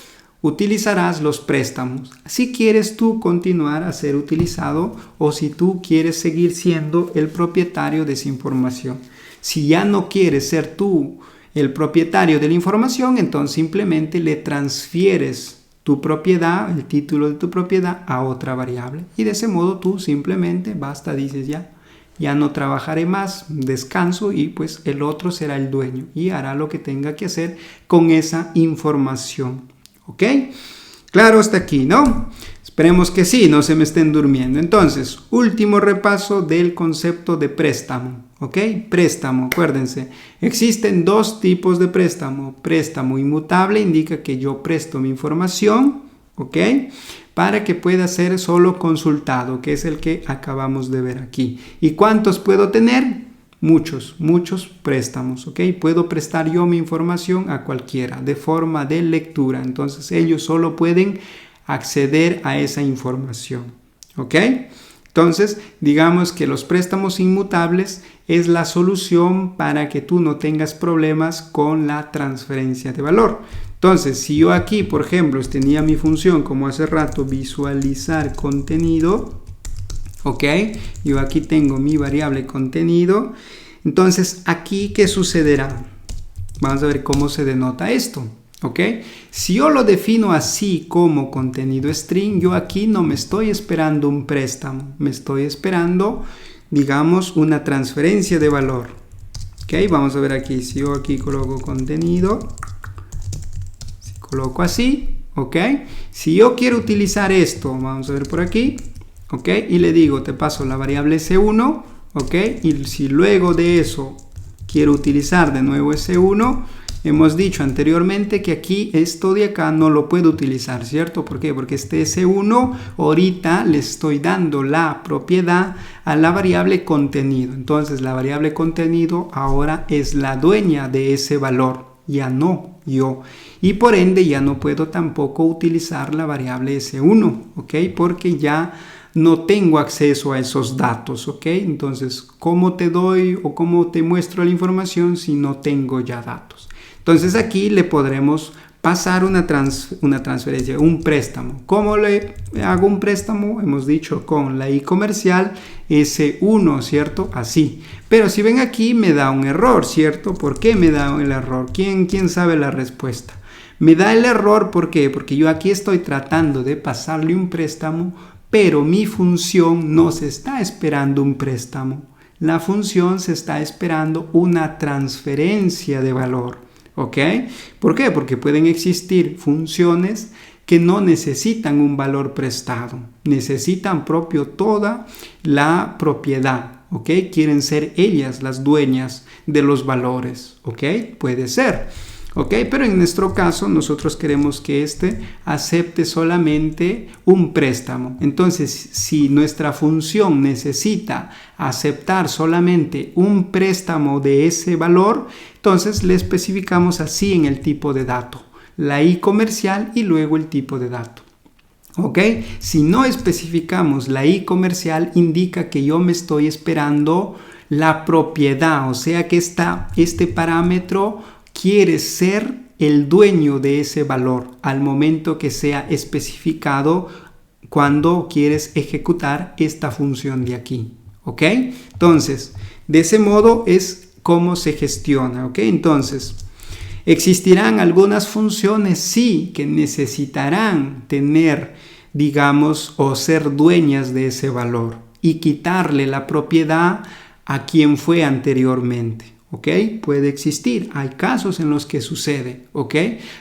utilizarás los préstamos. Si quieres tú continuar a ser utilizado o si tú quieres seguir siendo el propietario de esa información. Si ya no quieres ser tú el propietario de la información, entonces simplemente le transfieres tu propiedad, el título de tu propiedad a otra variable y de ese modo tú simplemente basta, dices ya no trabajaré más, descanso y pues el otro será el dueño y hará lo que tenga que hacer con esa información. ¿Ok? Claro hasta aquí, ¿no? Esperemos que sí, no se me estén durmiendo. Entonces, último repaso del concepto de préstamo. ¿ok? Préstamo, acuérdense, existen dos tipos de préstamo. Préstamo inmutable indica que yo presto mi información, ¿ok? Para que pueda ser solo consultado, que es el que acabamos de ver aquí. ¿Y cuántos puedo tener? Muchos préstamos, ¿ok? Puedo prestar yo mi información a cualquiera de forma de lectura. Entonces ellos solo pueden acceder a esa información, ¿ok? Entonces, digamos que los préstamos inmutables es la solución para que tú no tengas problemas con la transferencia de valor. Entonces, si yo aquí, por ejemplo, tenía mi función, como hace rato, visualizar contenido, ¿ok? Yo aquí tengo mi variable contenido. Entonces, aquí, ¿qué sucederá? Vamos a ver cómo se denota esto, ¿ok? Si yo lo defino así como contenido string, yo aquí no me estoy esperando un préstamo, me estoy esperando, digamos, una transferencia de valor, ¿ok? Vamos a ver aquí, si yo aquí coloco contenido, si coloco así, ¿ok? Si yo quiero utilizar esto, vamos a ver por aquí, ¿ok? Y le digo, te paso la variable S1, ¿ok? Y si luego de eso quiero utilizar de nuevo S1, hemos dicho anteriormente que aquí esto de acá no lo puedo utilizar, ¿cierto? ¿Por qué? Porque este S1 ahorita le estoy dando la propiedad a la variable contenido. Entonces la variable contenido ahora es la dueña de ese valor, ya no yo. Y por ende ya no puedo tampoco utilizar la variable S1, ¿ok? Porque ya no tengo acceso a esos datos, ¿ok? Entonces, ¿cómo te doy o cómo te muestro la información si no tengo ya datos? Entonces aquí le podremos pasar una transferencia, un préstamo. ¿Cómo le hago un préstamo? Hemos dicho con la i comercial S1, ¿cierto? Así. Pero si ven aquí me da un error, ¿cierto? ¿Por qué me da el error? ¿Quién sabe la respuesta? Me da el error, ¿por qué? Porque yo aquí estoy tratando de pasarle un préstamo, pero mi función no se está esperando un préstamo. La función se está esperando una transferencia de valor. ¿Ok? ¿Por qué? Porque pueden existir funciones que no necesitan un valor prestado, necesitan propio toda la propiedad, ¿ok? Quieren ser ellas las dueñas de los valores, ¿ok? Puede ser, ¿ok? Pero en nuestro caso nosotros queremos que acepte solamente un préstamo. Entonces, si nuestra función necesita aceptar solamente un préstamo de ese valor, entonces le especificamos así en el tipo de dato, la i comercial y luego el tipo de dato. ¿Ok? Si no especificamos la i comercial, indica que yo me estoy esperando la propiedad, o sea que este parámetro quiere ser el dueño de ese valor al momento que sea especificado cuando quieres ejecutar esta función de aquí. ¿Ok? Entonces, de ese modo es cómo se gestiona, ¿ok? Entonces, ¿existirán algunas funciones? Sí, que necesitarán tener, digamos, o ser dueñas de ese valor y quitarle la propiedad a quien fue anteriormente, ¿ok? Puede existir, hay casos en los que sucede, ¿ok?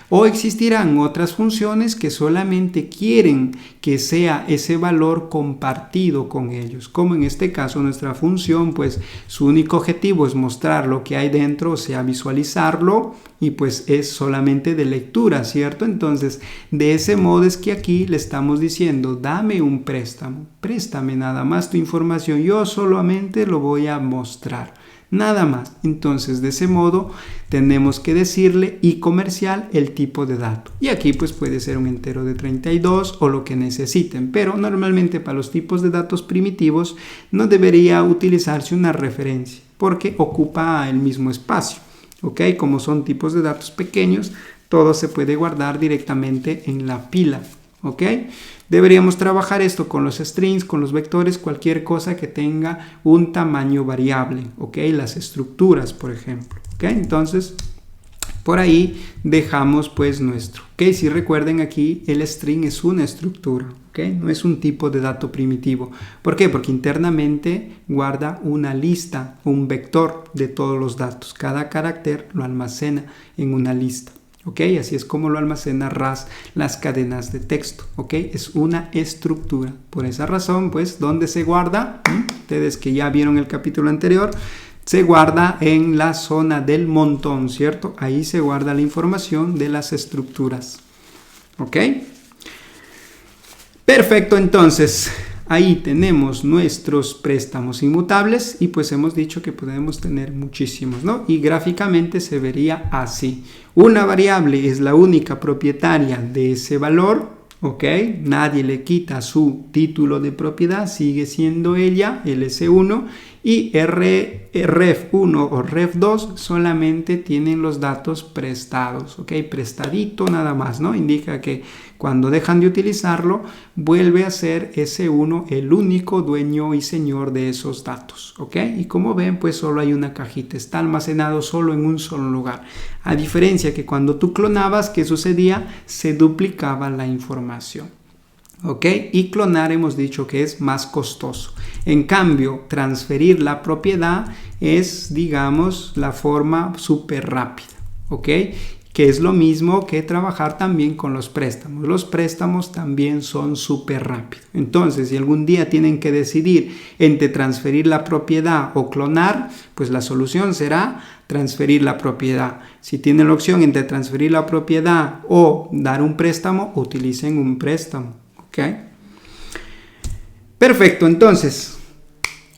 O existirán otras funciones que solamente quieren que sea ese valor compartido con ellos, como en este caso nuestra función, pues su único objetivo es mostrar lo que hay dentro, o sea, visualizarlo, y pues es solamente de lectura, ¿cierto? Entonces, de ese modo es que aquí le estamos diciendo, dame un préstamo, préstame nada más tu información, yo solamente lo voy a mostrar. Nada más. Entonces, de ese modo, tenemos que decirle i comercial el tipo de dato. Y aquí pues puede ser un entero de 32 o lo que necesiten. Pero normalmente para los tipos de datos primitivos no debería utilizarse una referencia porque ocupa el mismo espacio. ¿Ok? Como son tipos de datos pequeños, todo se puede guardar directamente en la pila. ¿Ok? Deberíamos trabajar esto con los strings, con los vectores, cualquier cosa que tenga un tamaño variable, ¿ok? Las estructuras, por ejemplo, ¿ok? Entonces, por ahí dejamos pues nuestro, ¿ok? Si recuerden aquí, el string es una estructura, ¿ok? No es un tipo de dato primitivo. ¿Por qué? Porque internamente guarda una lista, un vector de todos los datos. Cada carácter lo almacena en una lista. ¿Ok? Así es como lo almacena RAS las cadenas de texto. ¿Ok? Es una estructura. Por esa razón, pues, ¿dónde se guarda? Ustedes que ya vieron el capítulo anterior, se guarda en la zona del montón, ¿cierto? Ahí se guarda la información de las estructuras. ¿Ok? Perfecto, entonces ahí tenemos nuestros préstamos inmutables y pues hemos dicho que podemos tener muchísimos, ¿no? Y gráficamente se vería así. Una variable es la única propietaria de ese valor, ¿ok? Nadie le quita su título de propiedad, sigue siendo ella, el S1, y ref1 o ref2 solamente tienen los datos prestados, ¿ok? Prestadito nada más, ¿no? Indica que cuando dejan de utilizarlo, vuelve a ser S1 el único dueño y señor de esos datos, ¿ok? Y como ven, pues solo hay una cajita, está almacenado solo en un solo lugar. A diferencia que cuando tú clonabas, ¿qué sucedía? Se duplicaba la información. ¿Ok? Y clonar hemos dicho que es más costoso. En cambio, transferir la propiedad es, digamos, la forma súper rápida. ¿Ok? Que es lo mismo que trabajar también con los préstamos. Los préstamos también son súper rápidos. Entonces, si algún día tienen que decidir entre transferir la propiedad o clonar, pues la solución será transferir la propiedad. Si tienen la opción entre transferir la propiedad o dar un préstamo, utilicen un préstamo. ¿Okay? Perfecto, entonces,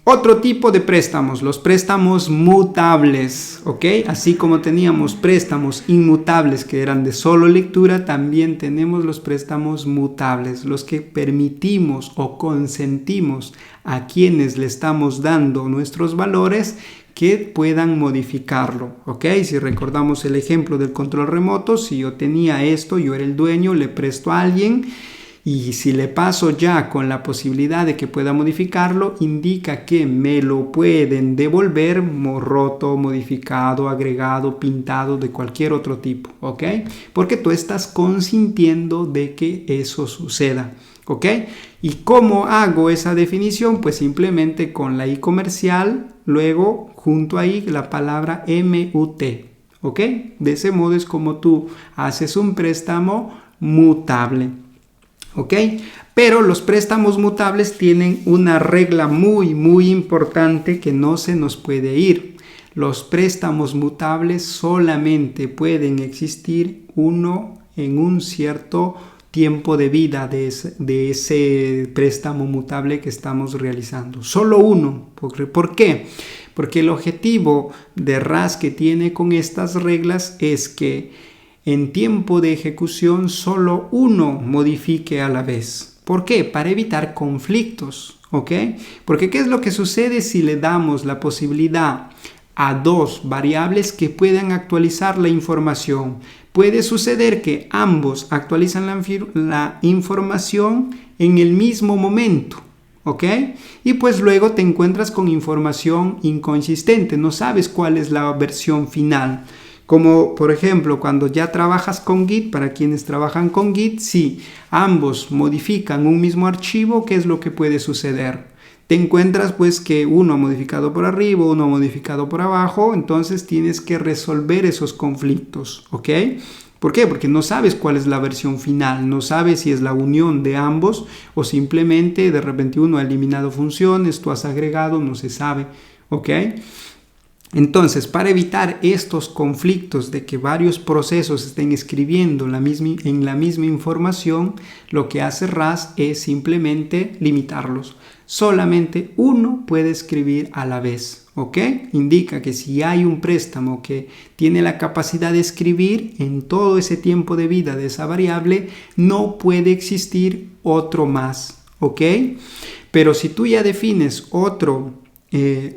otro tipo de préstamos, los préstamos mutables, ¿ok? Así como teníamos préstamos inmutables que eran de solo lectura, también tenemos los préstamos mutables, los que permitimos o consentimos a quienes le estamos dando nuestros valores que puedan modificarlo, ¿ok? Si recordamos el ejemplo del control remoto, si yo tenía esto, yo era el dueño, le presto a alguien. Y si le paso ya con la posibilidad de que pueda modificarlo, indica que me lo pueden devolver roto, modificado, agregado, pintado, de cualquier otro tipo, ¿ok? Porque tú estás consintiendo de que eso suceda, ¿ok? ¿Y cómo hago esa definición? Pues simplemente con la I comercial, luego junto ahí la palabra MUT, ¿ok? De ese modo es como tú haces un préstamo mutable. ¿Ok? Pero los préstamos mutables tienen una regla muy importante que no se nos puede ir. Los préstamos mutables solamente pueden existir uno en un cierto tiempo de vida de ese préstamo mutable que estamos realizando. Solo uno. ¿Por qué? Porque el objetivo de RAS que tiene con estas reglas es que en tiempo de ejecución solo uno modifique a la vez. ¿Por qué? Para evitar conflictos, ¿ok? Porque ¿qué es lo que sucede si le damos la posibilidad a dos variables que puedan actualizar la información? Puede suceder que ambos actualizan la información en el mismo momento, ¿ok? Y pues luego te encuentras con información inconsistente, no sabes cuál es la versión final. Como por ejemplo cuando ya trabajas con Git, para quienes trabajan con Git, si ambos modifican un mismo archivo, ¿qué es lo que puede suceder? Te encuentras pues que uno ha modificado por arriba, uno ha modificado por abajo, entonces tienes que resolver esos conflictos, ¿ok? ¿Por qué? Porque no sabes cuál es la versión final, no sabes si es la unión de ambos o simplemente de repente uno ha eliminado funciones, tú has agregado, no se sabe, ¿ok? Entonces, para evitar estos conflictos de que varios procesos estén escribiendo en la misma información, lo que hace RAS es simplemente limitarlos. Solamente uno puede escribir a la vez, ¿ok? Indica que si hay un préstamo que tiene la capacidad de escribir en todo ese tiempo de vida de esa variable, no puede existir otro más, ¿ok? Pero si tú ya defines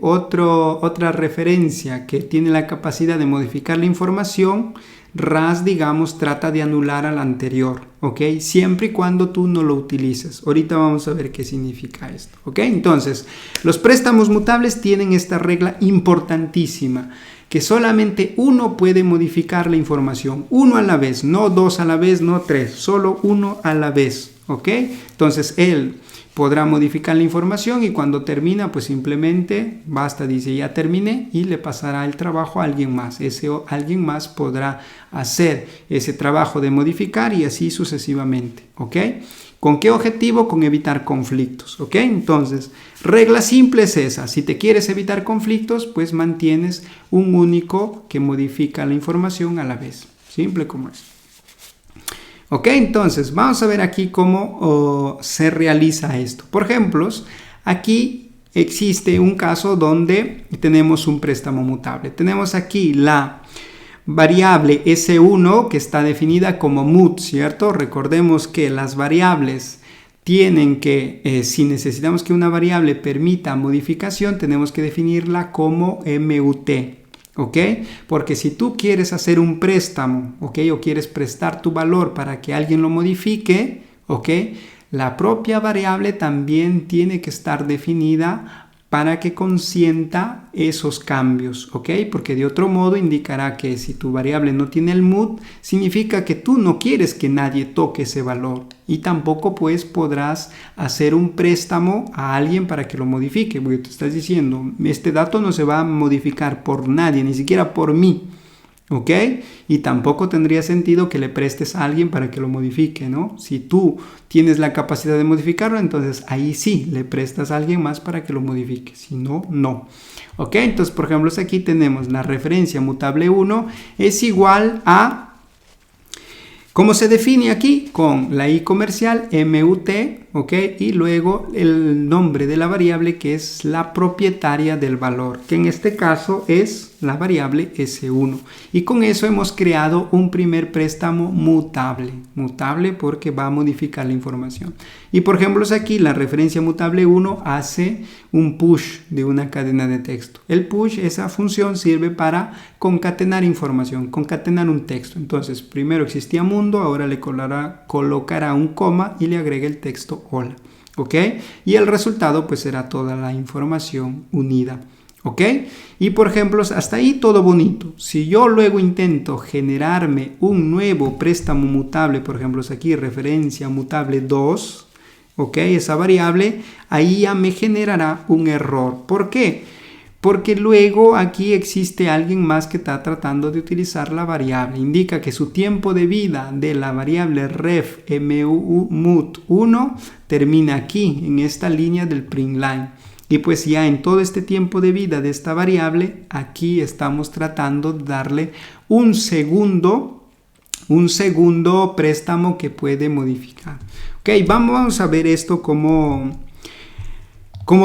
otra referencia que tiene la capacidad de modificar la información, RAS, digamos, trata de anular al anterior, ¿ok? Siempre y cuando tú no lo utilices. Ahorita vamos a ver qué significa esto, ¿ok? Entonces, los préstamos mutables tienen esta regla importantísima, que solamente uno puede modificar la información, uno a la vez, no dos a la vez, no tres, solo uno a la vez, ¿ok? Entonces, él podrá modificar la información y cuando termina, pues simplemente basta, dice ya terminé y le pasará el trabajo a alguien más. Ese alguien más podrá hacer ese trabajo de modificar y así sucesivamente, ¿ok? ¿Con qué objetivo? Con evitar conflictos, ¿ok? Entonces, regla simple es esa. Si te quieres evitar conflictos, pues mantienes un único que modifica la información a la vez. Simple como es. Ok, entonces, vamos a ver aquí cómo se realiza esto. Por ejemplo, aquí existe un caso donde tenemos un préstamo mutable. Tenemos aquí la variable S1 que está definida como mut, ¿cierto? Recordemos que las variables tienen que, si necesitamos que una variable permita modificación, tenemos que definirla como MUT, ¿ok? Porque si tú quieres hacer un préstamo, ¿ok? O quieres prestar tu valor para que alguien lo modifique, ¿ok? La propia variable también tiene que estar definida para que consienta esos cambios, ¿ok? Porque de otro modo indicará que si tu variable no tiene el mut, significa que tú no quieres que nadie toque ese valor y tampoco pues podrás hacer un préstamo a alguien para que lo modifique, porque tú estás diciendo, este dato no se va a modificar por nadie, ni siquiera por mí, ¿ok? Y tampoco tendría sentido que le prestes a alguien para que lo modifique, ¿no? Si tú tienes la capacidad de modificarlo, entonces ahí sí le prestas a alguien más para que lo modifique. Si no, no. ¿Ok? Entonces, por ejemplo, aquí tenemos la referencia mutable 1 es igual a... ¿Cómo se define aquí? Con la i comercial MUT, ¿ok? Y luego el nombre de la variable que es la propietaria del valor, que en este caso es la variable S1. Y con eso hemos creado un primer préstamo mutable. Mutable porque va a modificar la información. Y por ejemplo, aquí la referencia mutable 1 hace un push de una cadena de texto. El push, esa función sirve para concatenar información, concatenar un texto. Entonces, primero existía mundo, ahora le colocará un coma y le agrega el texto hola. ¿Ok? Y el resultado pues será toda la información unida. ¿Ok? Y por ejemplo, hasta ahí todo bonito. Si yo luego intento generarme un nuevo préstamo mutable, por ejemplo, aquí referencia mutable 2, ¿ok? Esa variable, ahí ya me generará un error. ¿Por qué? Porque luego aquí existe alguien más que está tratando de utilizar la variable. Indica que su tiempo de vida de la variable ref mut1 termina aquí, en esta línea del print line. Y pues ya en todo este tiempo de vida de esta variable, aquí estamos tratando de darle un segundo préstamo que puede modificar. Ok, vamos a ver esto cómo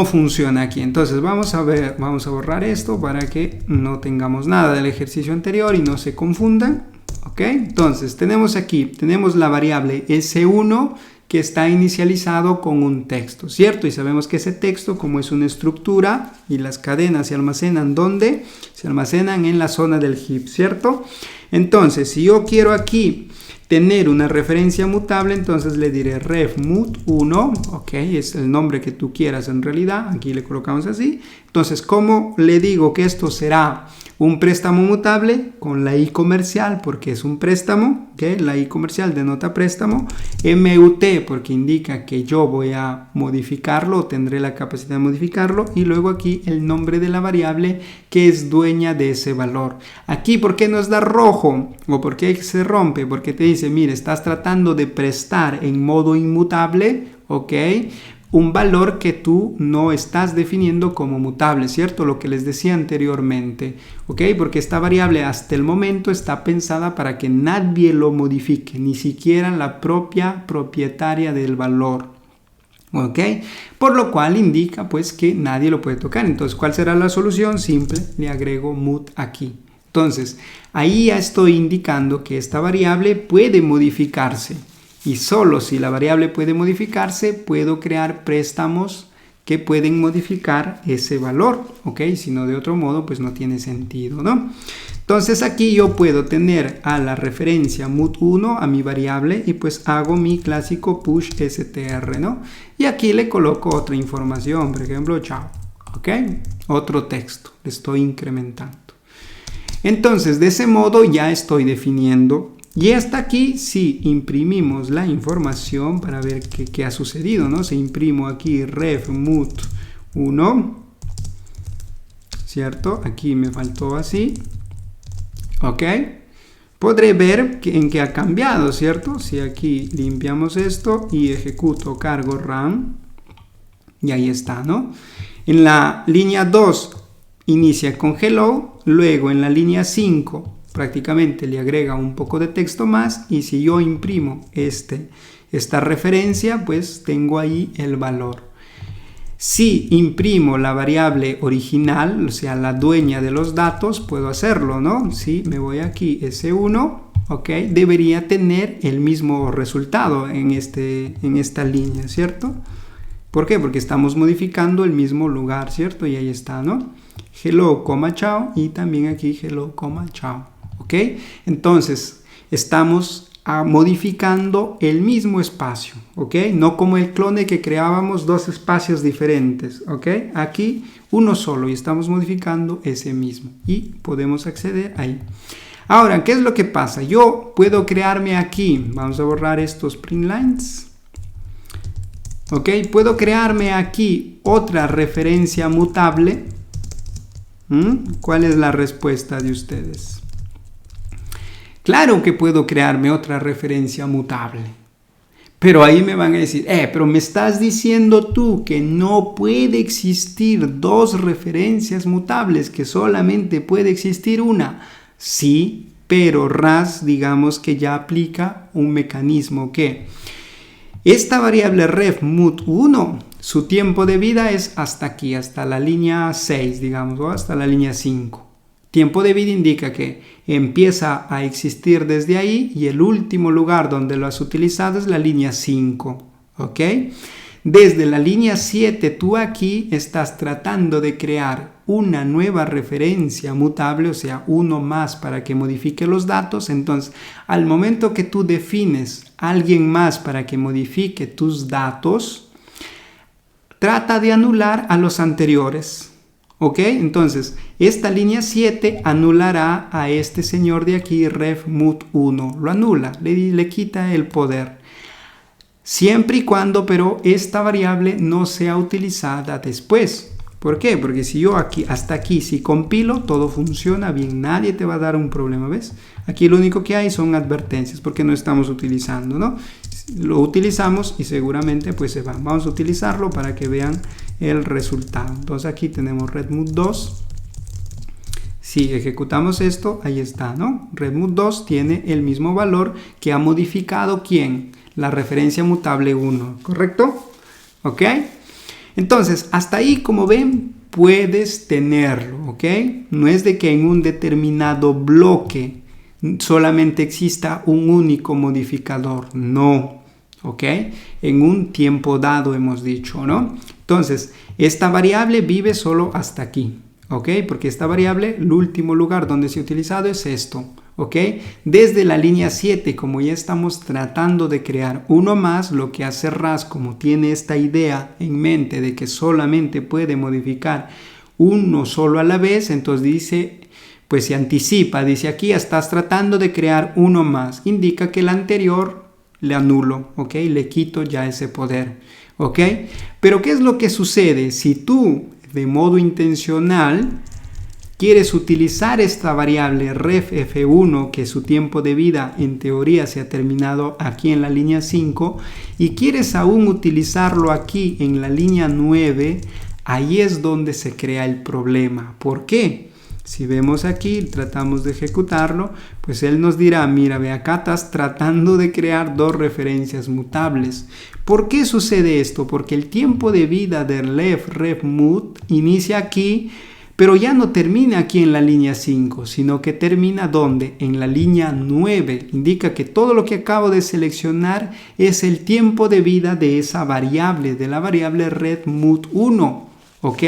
funciona aquí. Entonces vamos a borrar esto para que no tengamos nada del ejercicio anterior y no se confundan. Ok, entonces tenemos la variable S1 que está inicializado con un texto, ¿cierto? Y sabemos que ese texto, como es una estructura y las cadenas se almacenan, ¿dónde? Se almacenan en la zona del heap, ¿cierto? Entonces, si yo quiero aquí tener una referencia mutable, entonces le diré ref mut1, ok, es el nombre que tú quieras en realidad, aquí le colocamos así. Entonces, ¿cómo le digo que esto será un préstamo mutable? Con la i comercial, porque es un préstamo, ¿okay? La i comercial denota préstamo, MUT, porque indica que yo voy a modificarlo, o tendré la capacidad de modificarlo, y luego aquí el nombre de la variable que es dueña de ese valor. Aquí, ¿por qué nos da rojo? ¿O por qué se rompe? Porque te dice, mire, estás tratando de prestar en modo inmutable, ¿ok? Un valor que tú no estás definiendo como mutable, ¿cierto? Lo que les decía anteriormente, ¿ok? Porque esta variable hasta el momento está pensada para que nadie lo modifique, ni siquiera la propia propietaria del valor, ¿ok? Por lo cual indica pues que nadie lo puede tocar. Entonces, ¿cuál será la solución? Simple, le agrego mut aquí. Entonces, ahí ya estoy indicando que esta variable puede modificarse. Y solo si la variable puede modificarse, puedo crear préstamos que pueden modificar ese valor, ¿ok? Si no, de otro modo, pues no tiene sentido, ¿no? Entonces aquí yo puedo tener a la referencia mut1 a mi variable y pues hago mi clásico push str, ¿no? Y aquí le coloco otra información, por ejemplo, chao, ¿ok? Otro texto, le estoy incrementando. Entonces, de ese modo ya estoy definiendo. Y hasta aquí, si imprimimos la información para ver qué ha sucedido, ¿no? Se imprimo aquí ref mut1, ¿cierto? Aquí me faltó así, ¿ok? podré ver en qué ha cambiado, ¿cierto? Si aquí limpiamos esto y ejecuto cargo run, y ahí está, ¿no? En la línea 2 inicia con hello, luego en la línea 5 prácticamente le agrega un poco de texto más, y si yo imprimo esta referencia, pues tengo ahí el valor. Si imprimo la variable original, o sea, la dueña de los datos, puedo hacerlo, ¿no? Si me voy aquí, S1, ¿ok? Debería tener el mismo resultado en esta línea, ¿cierto? ¿Por qué? Porque estamos modificando el mismo lugar, ¿cierto? Y ahí está, ¿no? Hello, chao, y también aquí hello, chao, ¿ok? Entonces, estamos modificando el mismo espacio, ¿ok? No como el clone que creábamos dos espacios diferentes, ¿ok? Aquí uno solo y estamos modificando ese mismo y podemos acceder ahí. Ahora, ¿qué es lo que pasa? Yo puedo crearme aquí, vamos a borrar estos print lines, ¿ok? Puedo crearme aquí otra referencia mutable. ¿Cuál es la respuesta de ustedes? Claro que puedo crearme otra referencia mutable, pero ahí me van a decir, pero me estás diciendo tú que no puede existir dos referencias mutables, que solamente puede existir una. Sí, pero RAS digamos que ya aplica un mecanismo que esta variable ref_mut1, su tiempo de vida es hasta aquí, hasta la línea 6, digamos, o hasta la línea 5. Tiempo de vida indica que empieza a existir desde ahí y el último lugar donde lo has utilizado es la línea 5, ¿ok? Desde la línea 7 tú aquí estás tratando de crear una nueva referencia mutable, o sea, uno más para que modifique los datos. Entonces, al momento que tú defines a alguien más para que modifique tus datos, trata de anular a los anteriores. ¿Ok? Entonces, esta línea 7 anulará a este señor de aquí, ref_mut1. Lo anula, le quita el poder. Siempre y cuando, pero, esta variable no sea utilizada después. ¿Por qué? Porque si yo aquí, hasta aquí, si compilo, todo funciona bien. Nadie te va a dar un problema, ¿ves? Aquí lo único que hay son advertencias porque no estamos utilizando, ¿no? Lo utilizamos y seguramente pues se va. Vamos a utilizarlo para que vean el resultado. Entonces aquí tenemos ref_mut2. Si ejecutamos esto, ahí está, ¿no? ref_mut2 tiene el mismo valor que ha modificado ¿quién? La referencia mutable 1, ¿correcto? ¿Ok? Entonces, hasta ahí, como ven, puedes tenerlo, ¿ok? No es de que en un determinado bloque solamente exista un único modificador, no, ¿ok? En un tiempo dado hemos dicho, ¿no? Entonces, esta variable vive solo hasta aquí, ¿ok? Porque esta variable, el último lugar donde se ha utilizado es esto, ¿ok? Desde la línea 7, como ya estamos tratando de crear uno más, lo que hace RAS, como tiene esta idea en mente de que solamente puede modificar uno solo a la vez, entonces dice, pues se anticipa, dice aquí estás tratando de crear uno más, indica que el anterior le anulo, ¿ok? Le quito ya ese poder, ¿ok? Pero ¿qué es lo que sucede? Si tú de modo intencional quieres utilizar esta variable ref_f1, que su tiempo de vida en teoría se ha terminado aquí en la línea 5, y quieres aún utilizarlo aquí en la línea 9, ahí es donde se crea el problema. ¿Por qué? Si vemos aquí, tratamos de ejecutarlo, pues él nos dirá, mira, ve acá estás tratando de crear dos referencias mutables. ¿Por qué sucede esto? Porque el tiempo de vida del ref_mut inicia aquí, pero ya no termina aquí en la línea 5, sino que termina ¿dónde? En la línea 9. Indica que todo lo que acabo de seleccionar es el tiempo de vida de esa variable, de la variable ref_mut1, ¿ok?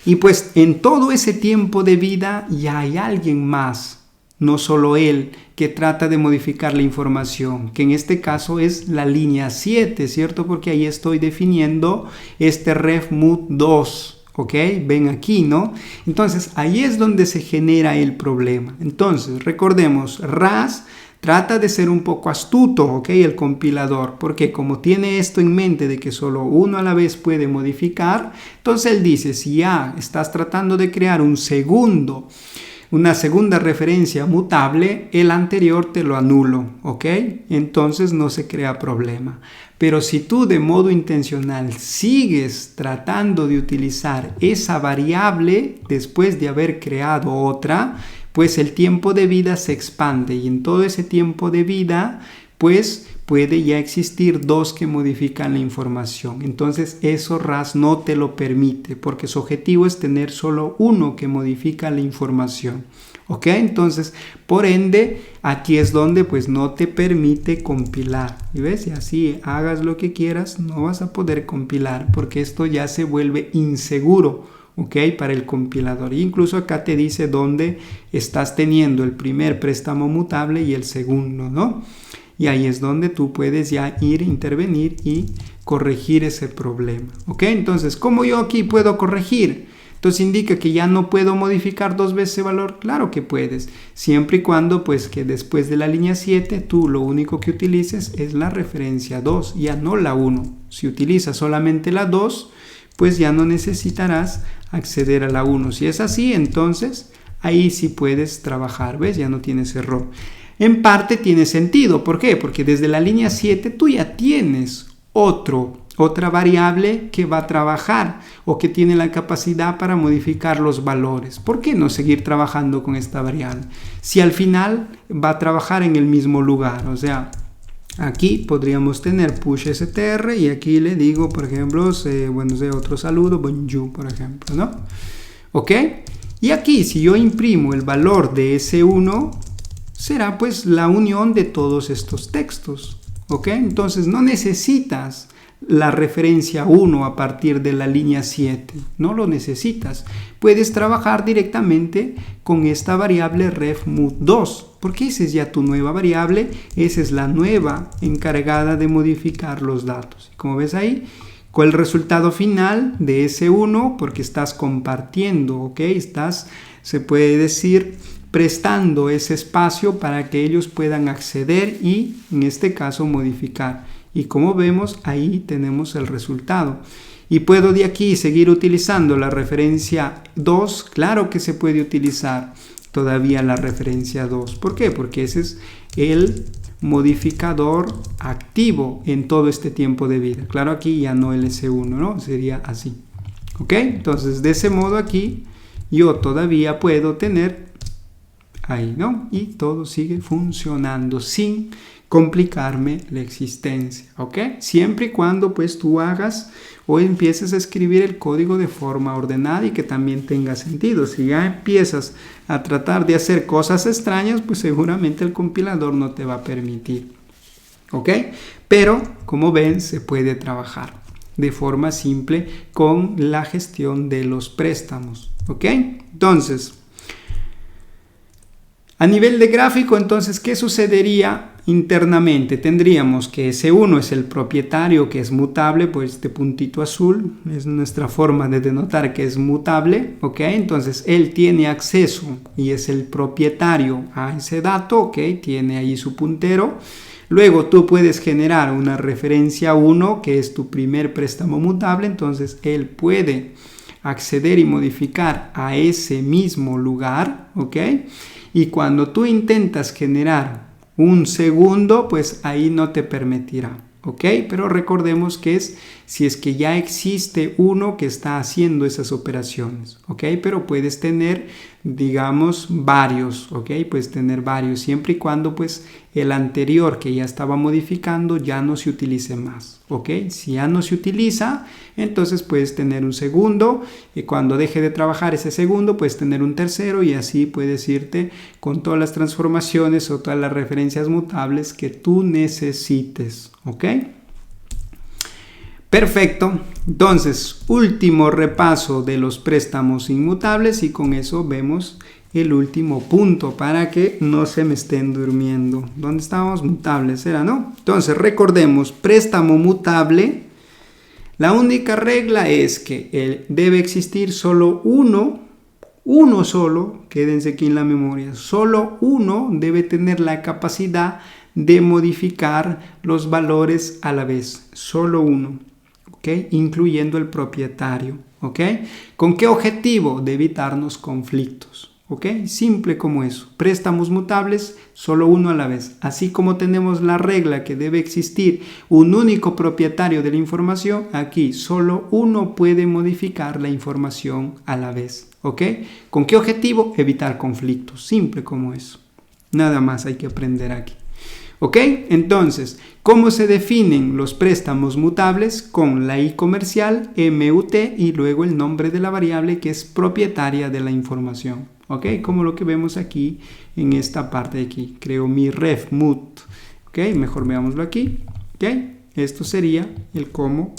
Y pues en todo ese tiempo de vida ya hay alguien más, no solo él, que trata de modificar la información, que en este caso es la línea 7, ¿cierto? Porque ahí estoy definiendo este ref_mut2. ¿Ok? Ven aquí, ¿no? Entonces, ahí es donde se genera el problema. Entonces, recordemos, RAS trata de ser un poco astuto, ¿ok? El compilador, porque como tiene esto en mente de que solo uno a la vez puede modificar, entonces él dice, si ya estás tratando de crear un segundo una segunda referencia mutable, el anterior te lo anulo, ¿ok? Entonces no se crea problema. Pero si tú de modo intencional sigues tratando de utilizar esa variable después de haber creado otra, pues el tiempo de vida se expande y en todo ese tiempo de vida, pues puede ya existir dos que modifican la información. Entonces eso RAS no te lo permite porque su objetivo es tener solo uno que modifica la información. ¿Ok? Entonces, por ende, aquí es donde pues no te permite compilar. ¿Y ves? Y así hagas lo que quieras, no vas a poder compilar porque esto ya se vuelve inseguro, ¿ok? Para el compilador. E incluso acá te dice dónde estás teniendo el primer préstamo mutable y el segundo, ¿no? Y ahí es donde tú puedes ya intervenir y corregir ese problema, ¿ok? Entonces, ¿cómo yo aquí puedo corregir? Entonces indica que ya no puedo modificar dos veces ese valor. Claro que puedes, siempre y cuando pues que después de la línea 7 tú lo único que utilices es la referencia 2, ya no la 1. Si utilizas solamente la 2, pues ya no necesitarás acceder a la 1. Si es así, entonces ahí sí puedes trabajar, ¿ves? Ya no tienes error. En parte tiene sentido, ¿por qué? Porque desde la línea 7 tú ya tienes otra variable que va a trabajar o que tiene la capacidad para modificar los valores. ¿Por qué no seguir trabajando con esta variable? Si al final va a trabajar en el mismo lugar, o sea, aquí podríamos tener push str y aquí le digo, por ejemplo, otro saludo, bonjour, por ejemplo, ¿no? ¿Ok? Y aquí, si yo imprimo el valor de S1, será pues la unión de todos estos textos, ¿ok? Entonces no necesitas la referencia 1 a partir de la línea 7, no lo necesitas. Puedes trabajar directamente con esta variable refmut2, porque esa es ya tu nueva variable, esa es la nueva encargada de modificar los datos. Como ves ahí, con el resultado final de S1, porque estás compartiendo, ¿ok? Se puede decir, prestando ese espacio para que ellos puedan acceder y, en este caso, modificar. Y como vemos, ahí tenemos el resultado. Y puedo de aquí seguir utilizando la referencia 2. Claro que se puede utilizar todavía la referencia 2. ¿Por qué? Porque ese es el modificador activo en todo este tiempo de vida. Claro, aquí ya no el S1, ¿no? Sería así. ¿Ok? Entonces, de ese modo aquí, yo todavía puedo tener ahí, ¿no? Y todo sigue funcionando sin complicarme la existencia, ¿ok? Siempre y cuando pues tú hagas o empieces a escribir el código de forma ordenada y que también tenga sentido. Si ya empiezas a tratar de hacer cosas extrañas, pues seguramente el compilador no te va a permitir, ¿ok? Pero, como ven, se puede trabajar de forma simple con la gestión de los préstamos, ¿ok? Entonces, a nivel de gráfico, entonces, ¿qué sucedería internamente? Tendríamos que S1 es el propietario que es mutable, pues este puntito azul es nuestra forma de denotar que es mutable, ¿ok? Entonces, él tiene acceso y es el propietario a ese dato, ¿ok? Tiene ahí su puntero. Luego tú puedes generar una referencia 1, que es tu primer préstamo mutable, entonces él puede acceder y modificar a ese mismo lugar, ¿ok? Y cuando tú intentas generar un segundo, pues ahí no te permitirá, ¿ok? Pero recordemos que es si es que ya existe uno que está haciendo esas operaciones, ¿ok? Pero puedes tener, digamos, varios, ¿ok? Puedes tener varios, siempre y cuando pues el anterior que ya estaba modificando ya no se utilice más, ¿ok? Si ya no se utiliza, entonces puedes tener un segundo y cuando deje de trabajar ese segundo, puedes tener un tercero y así puedes irte con todas las transformaciones o todas las referencias mutables que tú necesites, ¿ok? Perfecto, entonces último repaso de los préstamos inmutables y con eso vemos el último punto para que no se me estén durmiendo. ¿Dónde estábamos? Mutables era, ¿no? Entonces recordemos, préstamo mutable, la única regla es que debe existir solo uno solo, quédense aquí en la memoria, solo uno debe tener la capacidad de modificar los valores a la vez, solo uno. ¿Okay? Incluyendo el propietario, ¿ok? ¿Con qué objetivo? De evitarnos conflictos, ¿Ok? Simple como eso. Préstamos mutables, solo uno a la vez. Así como tenemos la regla que debe existir un único propietario de la información, aquí solo uno puede modificar la información a la vez. ¿Ok? ¿Con qué objetivo? Evitar conflictos. Simple como eso. Nada más hay que aprender aquí. ¿Ok? Entonces, ¿cómo se definen los préstamos mutables? Con la I comercial, MUT y luego el nombre de la variable que es propietaria de la información. ¿Ok? Como lo que vemos aquí en esta parte de aquí. Creo mi ref mut. ¿Ok? Mejor veámoslo aquí. ¿Ok? Esto sería el cómo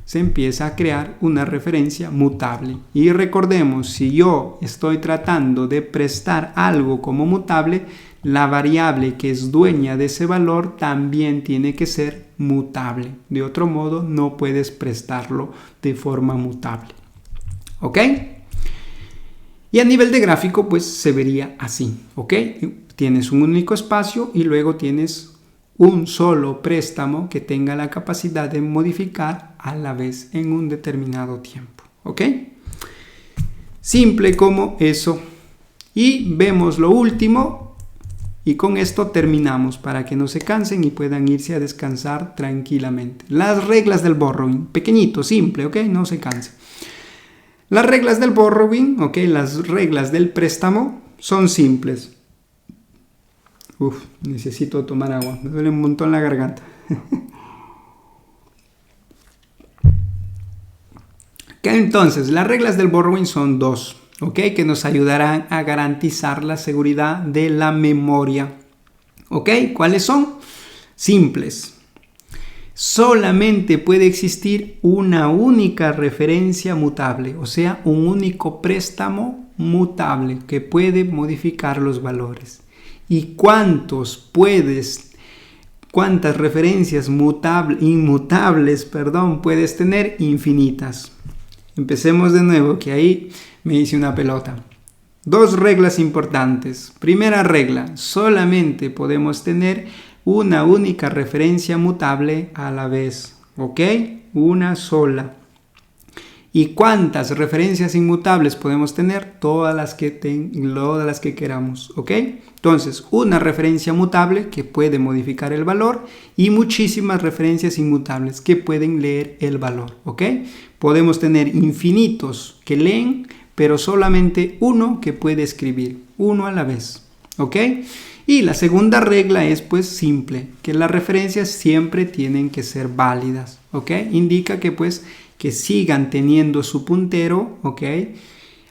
se empieza a crear una referencia mutable. Y recordemos, si yo estoy tratando de prestar algo como mutable, la variable que es dueña de ese valor también tiene que ser mutable. De otro modo, no puedes prestarlo de forma mutable. ¿Ok? Y a nivel de gráfico, pues se vería así. ¿Ok? Tienes un único espacio y luego tienes un solo préstamo que tenga la capacidad de modificar a la vez en un determinado tiempo. ¿Ok? Simple como eso. Y vemos lo último. Y con esto terminamos para que no se cansen y puedan irse a descansar tranquilamente. Las reglas del borrowing. Pequeñito, simple, ¿ok? No se cansen. Las reglas del borrowing, ¿ok? Las reglas del préstamo son simples. Necesito tomar agua. Me duele un montón la garganta. Entonces, las reglas del borrowing son dos. ¿Ok? Que nos ayudarán a garantizar la seguridad de la memoria. ¿Ok? ¿Cuáles son? Simples. Solamente puede existir una única referencia mutable, o sea, un único préstamo mutable que puede modificar los valores. ¿Y cuántas referencias inmutables puedes tener? Infinitas. Empecemos de nuevo, que ahí me hice una pelota. Dos reglas importantes. Primera regla, solamente podemos tener una única referencia mutable a la vez. ¿Ok? Una sola. ¿Y cuántas referencias inmutables podemos tener? Todas las que queramos. ¿Ok? Entonces, una referencia mutable que puede modificar el valor y muchísimas referencias inmutables que pueden leer el valor. ¿Ok? Podemos tener infinitos que leen, pero solamente uno que puede escribir. Uno a la vez. ¿Ok? Y la segunda regla es pues simple, que las referencias siempre tienen que ser válidas. ¿Ok? Indica que pues que sigan teniendo su puntero, ¿ok?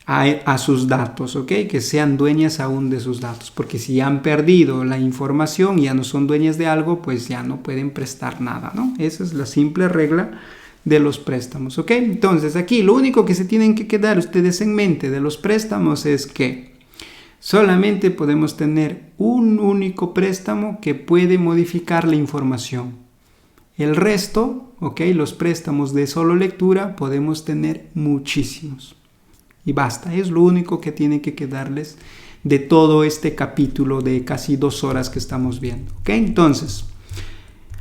A sus datos, ¿ok? Que sean dueñas aún de sus datos, porque si han perdido la información, ya no son dueñas de algo, pues ya no pueden prestar nada, ¿no? Esa es la simple regla de los préstamos, ¿ok? Entonces aquí lo único que se tienen que quedar ustedes en mente de los préstamos es que solamente podemos tener un único préstamo que puede modificar la información. El resto, ¿ok? Los préstamos de solo lectura podemos tener muchísimos. Y basta, es lo único que tiene que quedarles de todo este capítulo de casi 2 horas que estamos viendo. ¿Ok? Entonces,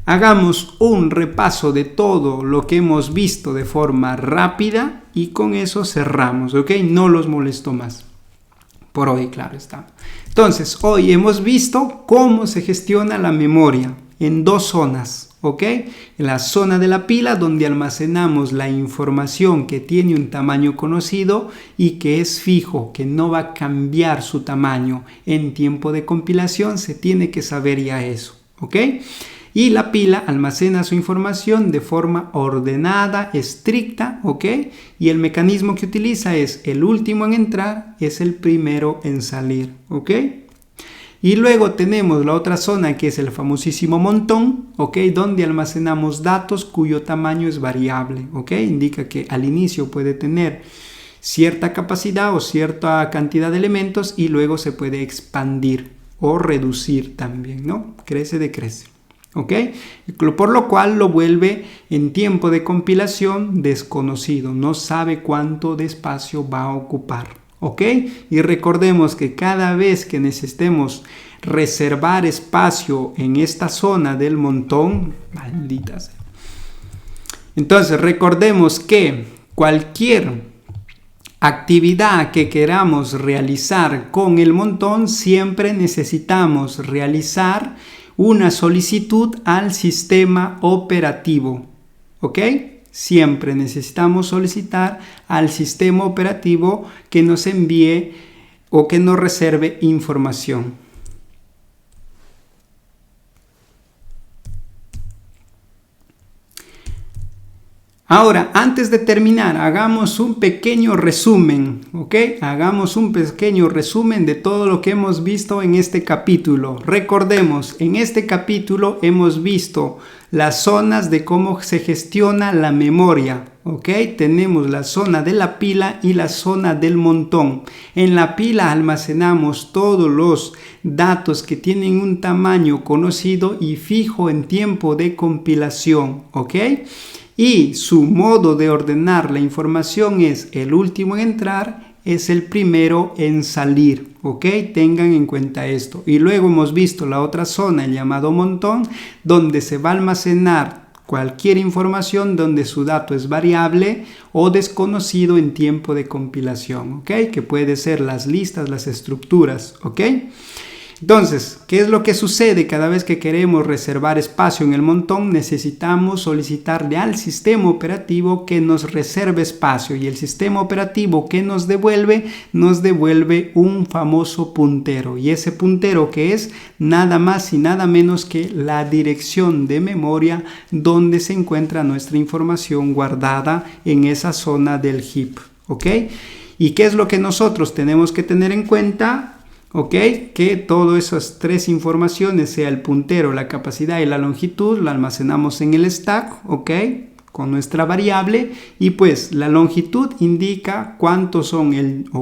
hagamos un repaso de todo lo que hemos visto de forma rápida y con eso cerramos. ¿Ok? No los molesto más. Por hoy, claro está. Entonces, hoy hemos visto cómo se gestiona la memoria en 2 zonas. ¿Ok? En la zona de la pila donde almacenamos la información que tiene un tamaño conocido y que es fijo, que no va a cambiar su tamaño en tiempo de compilación, se tiene que saber ya eso. ¿Ok? Y la pila almacena su información de forma ordenada, estricta, ¿ok? Y el mecanismo que utiliza es el último en entrar, es el primero en salir, ¿ok? Y luego tenemos la otra zona que es el famosísimo montón, ¿ok? Donde almacenamos datos cuyo tamaño es variable, ¿ok? Indica que al inicio puede tener cierta capacidad o cierta cantidad de elementos y luego se puede expandir o reducir también, ¿no? Decrece, ¿ok? Por lo cual lo vuelve en tiempo de compilación desconocido, no sabe cuánto de espacio va a ocupar. ¿Ok? Y recordemos que cada vez que necesitemos reservar espacio en esta zona del montón, maldita sea. Entonces recordemos que cualquier actividad que queramos realizar con el montón, siempre necesitamos realizar una solicitud al sistema operativo, ¿ok? Siempre necesitamos solicitar al sistema operativo que nos envíe o que nos reserve información. Ahora, antes de terminar, hagamos un pequeño resumen, ¿ok? Hagamos un pequeño resumen de todo lo que hemos visto en este capítulo. Recordemos, en este capítulo hemos visto las zonas de cómo se gestiona la memoria, ¿ok? Tenemos la zona de la pila y la zona del montón. En la pila almacenamos todos los datos que tienen un tamaño conocido y fijo en tiempo de compilación, ¿ok? Y su modo de ordenar la información es el último en entrar, es el primero en salir, ¿ok? Tengan en cuenta esto. Y luego hemos visto la otra zona, el llamado montón, donde se va a almacenar cualquier información donde su dato es variable o desconocido en tiempo de compilación, ¿ok? Que puede ser las listas, las estructuras, ¿ok? Entonces, ¿qué es lo que sucede cada vez que queremos reservar espacio en el montón? Necesitamos solicitarle al sistema operativo que nos reserve espacio, y el sistema operativo que nos devuelve un famoso puntero, y ese puntero que es nada más y nada menos que la dirección de memoria donde se encuentra nuestra información guardada en esa zona del heap, ¿ok? ¿Y qué es lo que nosotros tenemos que tener en cuenta? ¿Ok? Que todas esas tres informaciones, sea el puntero, la capacidad y la longitud, la almacenamos en el stack, ¿ok? Con nuestra variable, y pues la longitud indica cuántos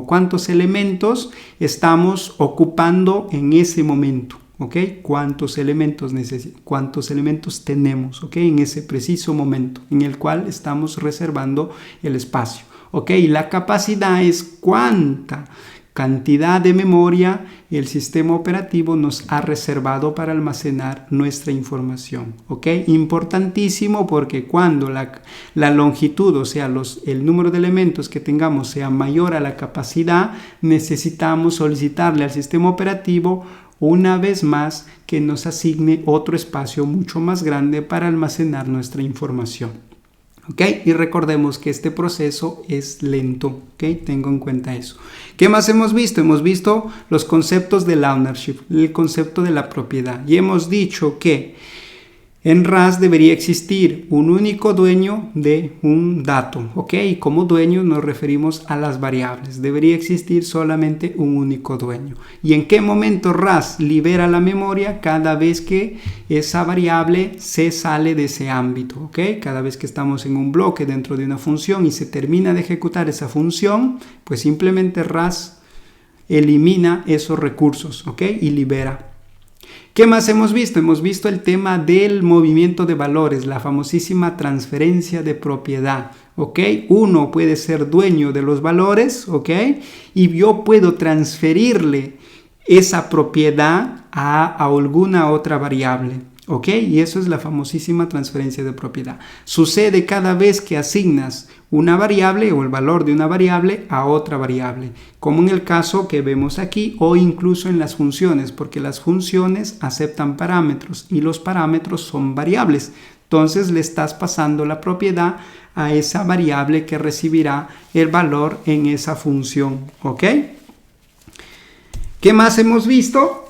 cuántos elementos estamos ocupando en ese momento, ¿ok? Cuántos elementos tenemos, ¿ok? En ese preciso momento en el cual estamos reservando el espacio, ¿ok? Y la capacidad es cuánta cantidad de memoria el sistema operativo nos ha reservado para almacenar nuestra información, ¿ok? Importantísimo, porque cuando la longitud, o sea, el número de elementos que tengamos sea mayor a la capacidad, necesitamos solicitarle al sistema operativo una vez más que nos asigne otro espacio mucho más grande para almacenar nuestra información. ¿Ok? Y recordemos que este proceso es lento, ¿ok? Tengo en cuenta eso. ¿Qué más hemos visto? Hemos visto los conceptos del ownership, el concepto de la propiedad. Y hemos dicho que en RAS debería existir un único dueño de un dato, ¿ok? Y como dueño nos referimos a las variables. Debería existir solamente un único dueño. ¿Y en qué momento RAS libera la memoria? Cada vez que esa variable se sale de ese ámbito, ¿ok? Cada vez que estamos en un bloque dentro de una función y se termina de ejecutar esa función, pues simplemente RAS elimina esos recursos, ¿ok? Y libera. ¿Qué más hemos visto? Hemos visto el tema del movimiento de valores, la famosísima transferencia de propiedad, ¿ok? Uno puede ser dueño de los valores, ¿ok? Y yo puedo transferirle esa propiedad a alguna otra variable, ¿ok? Y eso es la famosísima transferencia de propiedad. Sucede cada vez que asignas una variable o el valor de una variable a otra variable, como en el caso que vemos aquí, o incluso en las funciones, porque las funciones aceptan parámetros y los parámetros son variables. Entonces le estás pasando la propiedad a esa variable que recibirá el valor en esa función, ¿ok? ¿Qué más hemos visto?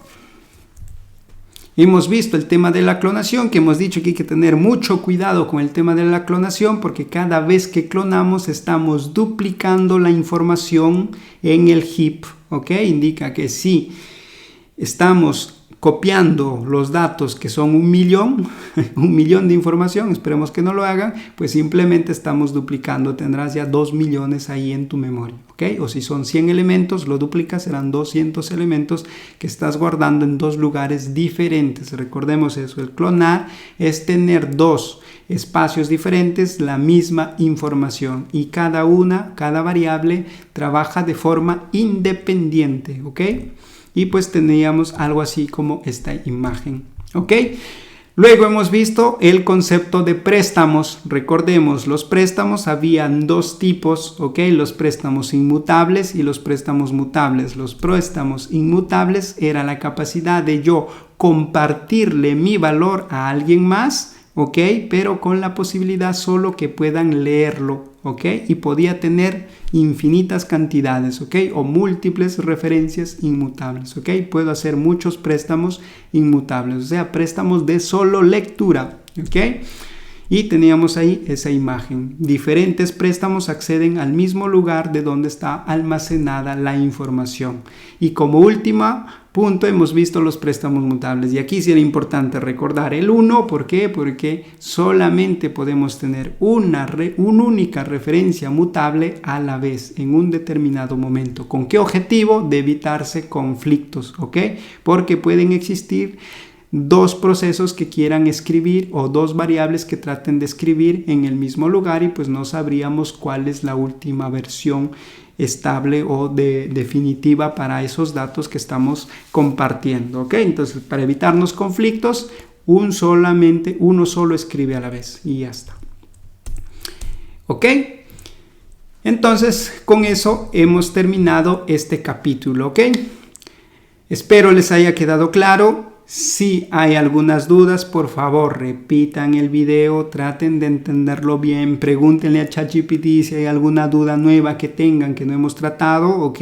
Hemos visto el tema de la clonación, que hemos dicho que hay que tener mucho cuidado con el tema de la clonación, porque cada vez que clonamos estamos duplicando la información en el heap, ¿ok? Indica que si estamos copiando los datos que son 1.000.000 de información, esperemos que no lo hagan, pues simplemente estamos duplicando, tendrás ya 2 millones ahí en tu memoria, ¿ok? O si son 100 elementos, lo duplicas, serán 200 elementos que estás guardando en dos lugares diferentes. Recordemos eso, el clonar es tener dos espacios diferentes, la misma información, y cada variable trabaja de forma independiente, ¿ok? Y pues teníamos algo así como esta imagen, ¿ok? Luego hemos visto el concepto de préstamos. Recordemos, los préstamos habían dos tipos, ¿ok? Los préstamos inmutables y los préstamos mutables. Los préstamos inmutables era la capacidad de yo compartirle mi valor a alguien más, ¿ok? Pero con la posibilidad solo que puedan leerlo, ¿ok? Y podía tener infinitas cantidades, ¿ok? O múltiples referencias inmutables, ¿ok? Puedo hacer muchos préstamos inmutables, o sea, préstamos de solo lectura, ¿ok? Y teníamos ahí esa imagen. Diferentes préstamos acceden al mismo lugar de donde está almacenada la información. Y como última punto hemos visto los préstamos mutables. Y aquí sí era importante recordar el 1. ¿Por qué? Porque solamente podemos tener una única referencia mutable a la vez en un determinado momento. ¿Con qué objetivo? De evitarse conflictos, ¿ok? Porque pueden existir dos procesos que quieran escribir o dos variables que traten de escribir en el mismo lugar y pues no sabríamos cuál es la última versión estable o definitiva para esos datos que estamos compartiendo, ¿ok? Entonces, para evitarnos conflictos, uno solo escribe a la vez y ya está, ¿ok? Entonces, con eso hemos terminado este capítulo, ¿ok? Espero les haya quedado claro. Si hay algunas dudas, por favor, repitan el video, traten de entenderlo bien, pregúntenle a ChatGPT si hay alguna duda nueva que tengan que no hemos tratado, ¿ok?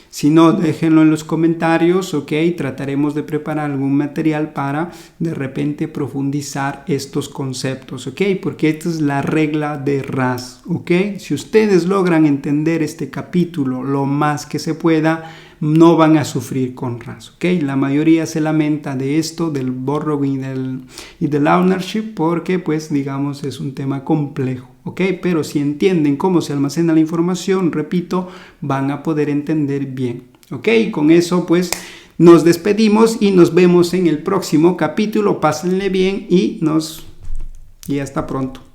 Si no, déjenlo en los comentarios, ¿ok? Trataremos de preparar algún material para de repente profundizar estos conceptos, ¿ok? Porque esta es la regla de RAS, ¿ok? Si ustedes logran entender este capítulo lo más que se pueda, no van a sufrir con RAS, ¿ok? La mayoría se lamenta de esto, del borrowing y del ownership, porque pues digamos es un tema complejo, ¿ok? Pero si entienden cómo se almacena la información, repito, van a poder entender bien, ¿ok? Y con eso pues nos despedimos y nos vemos en el próximo capítulo. Pásenle bien y hasta pronto.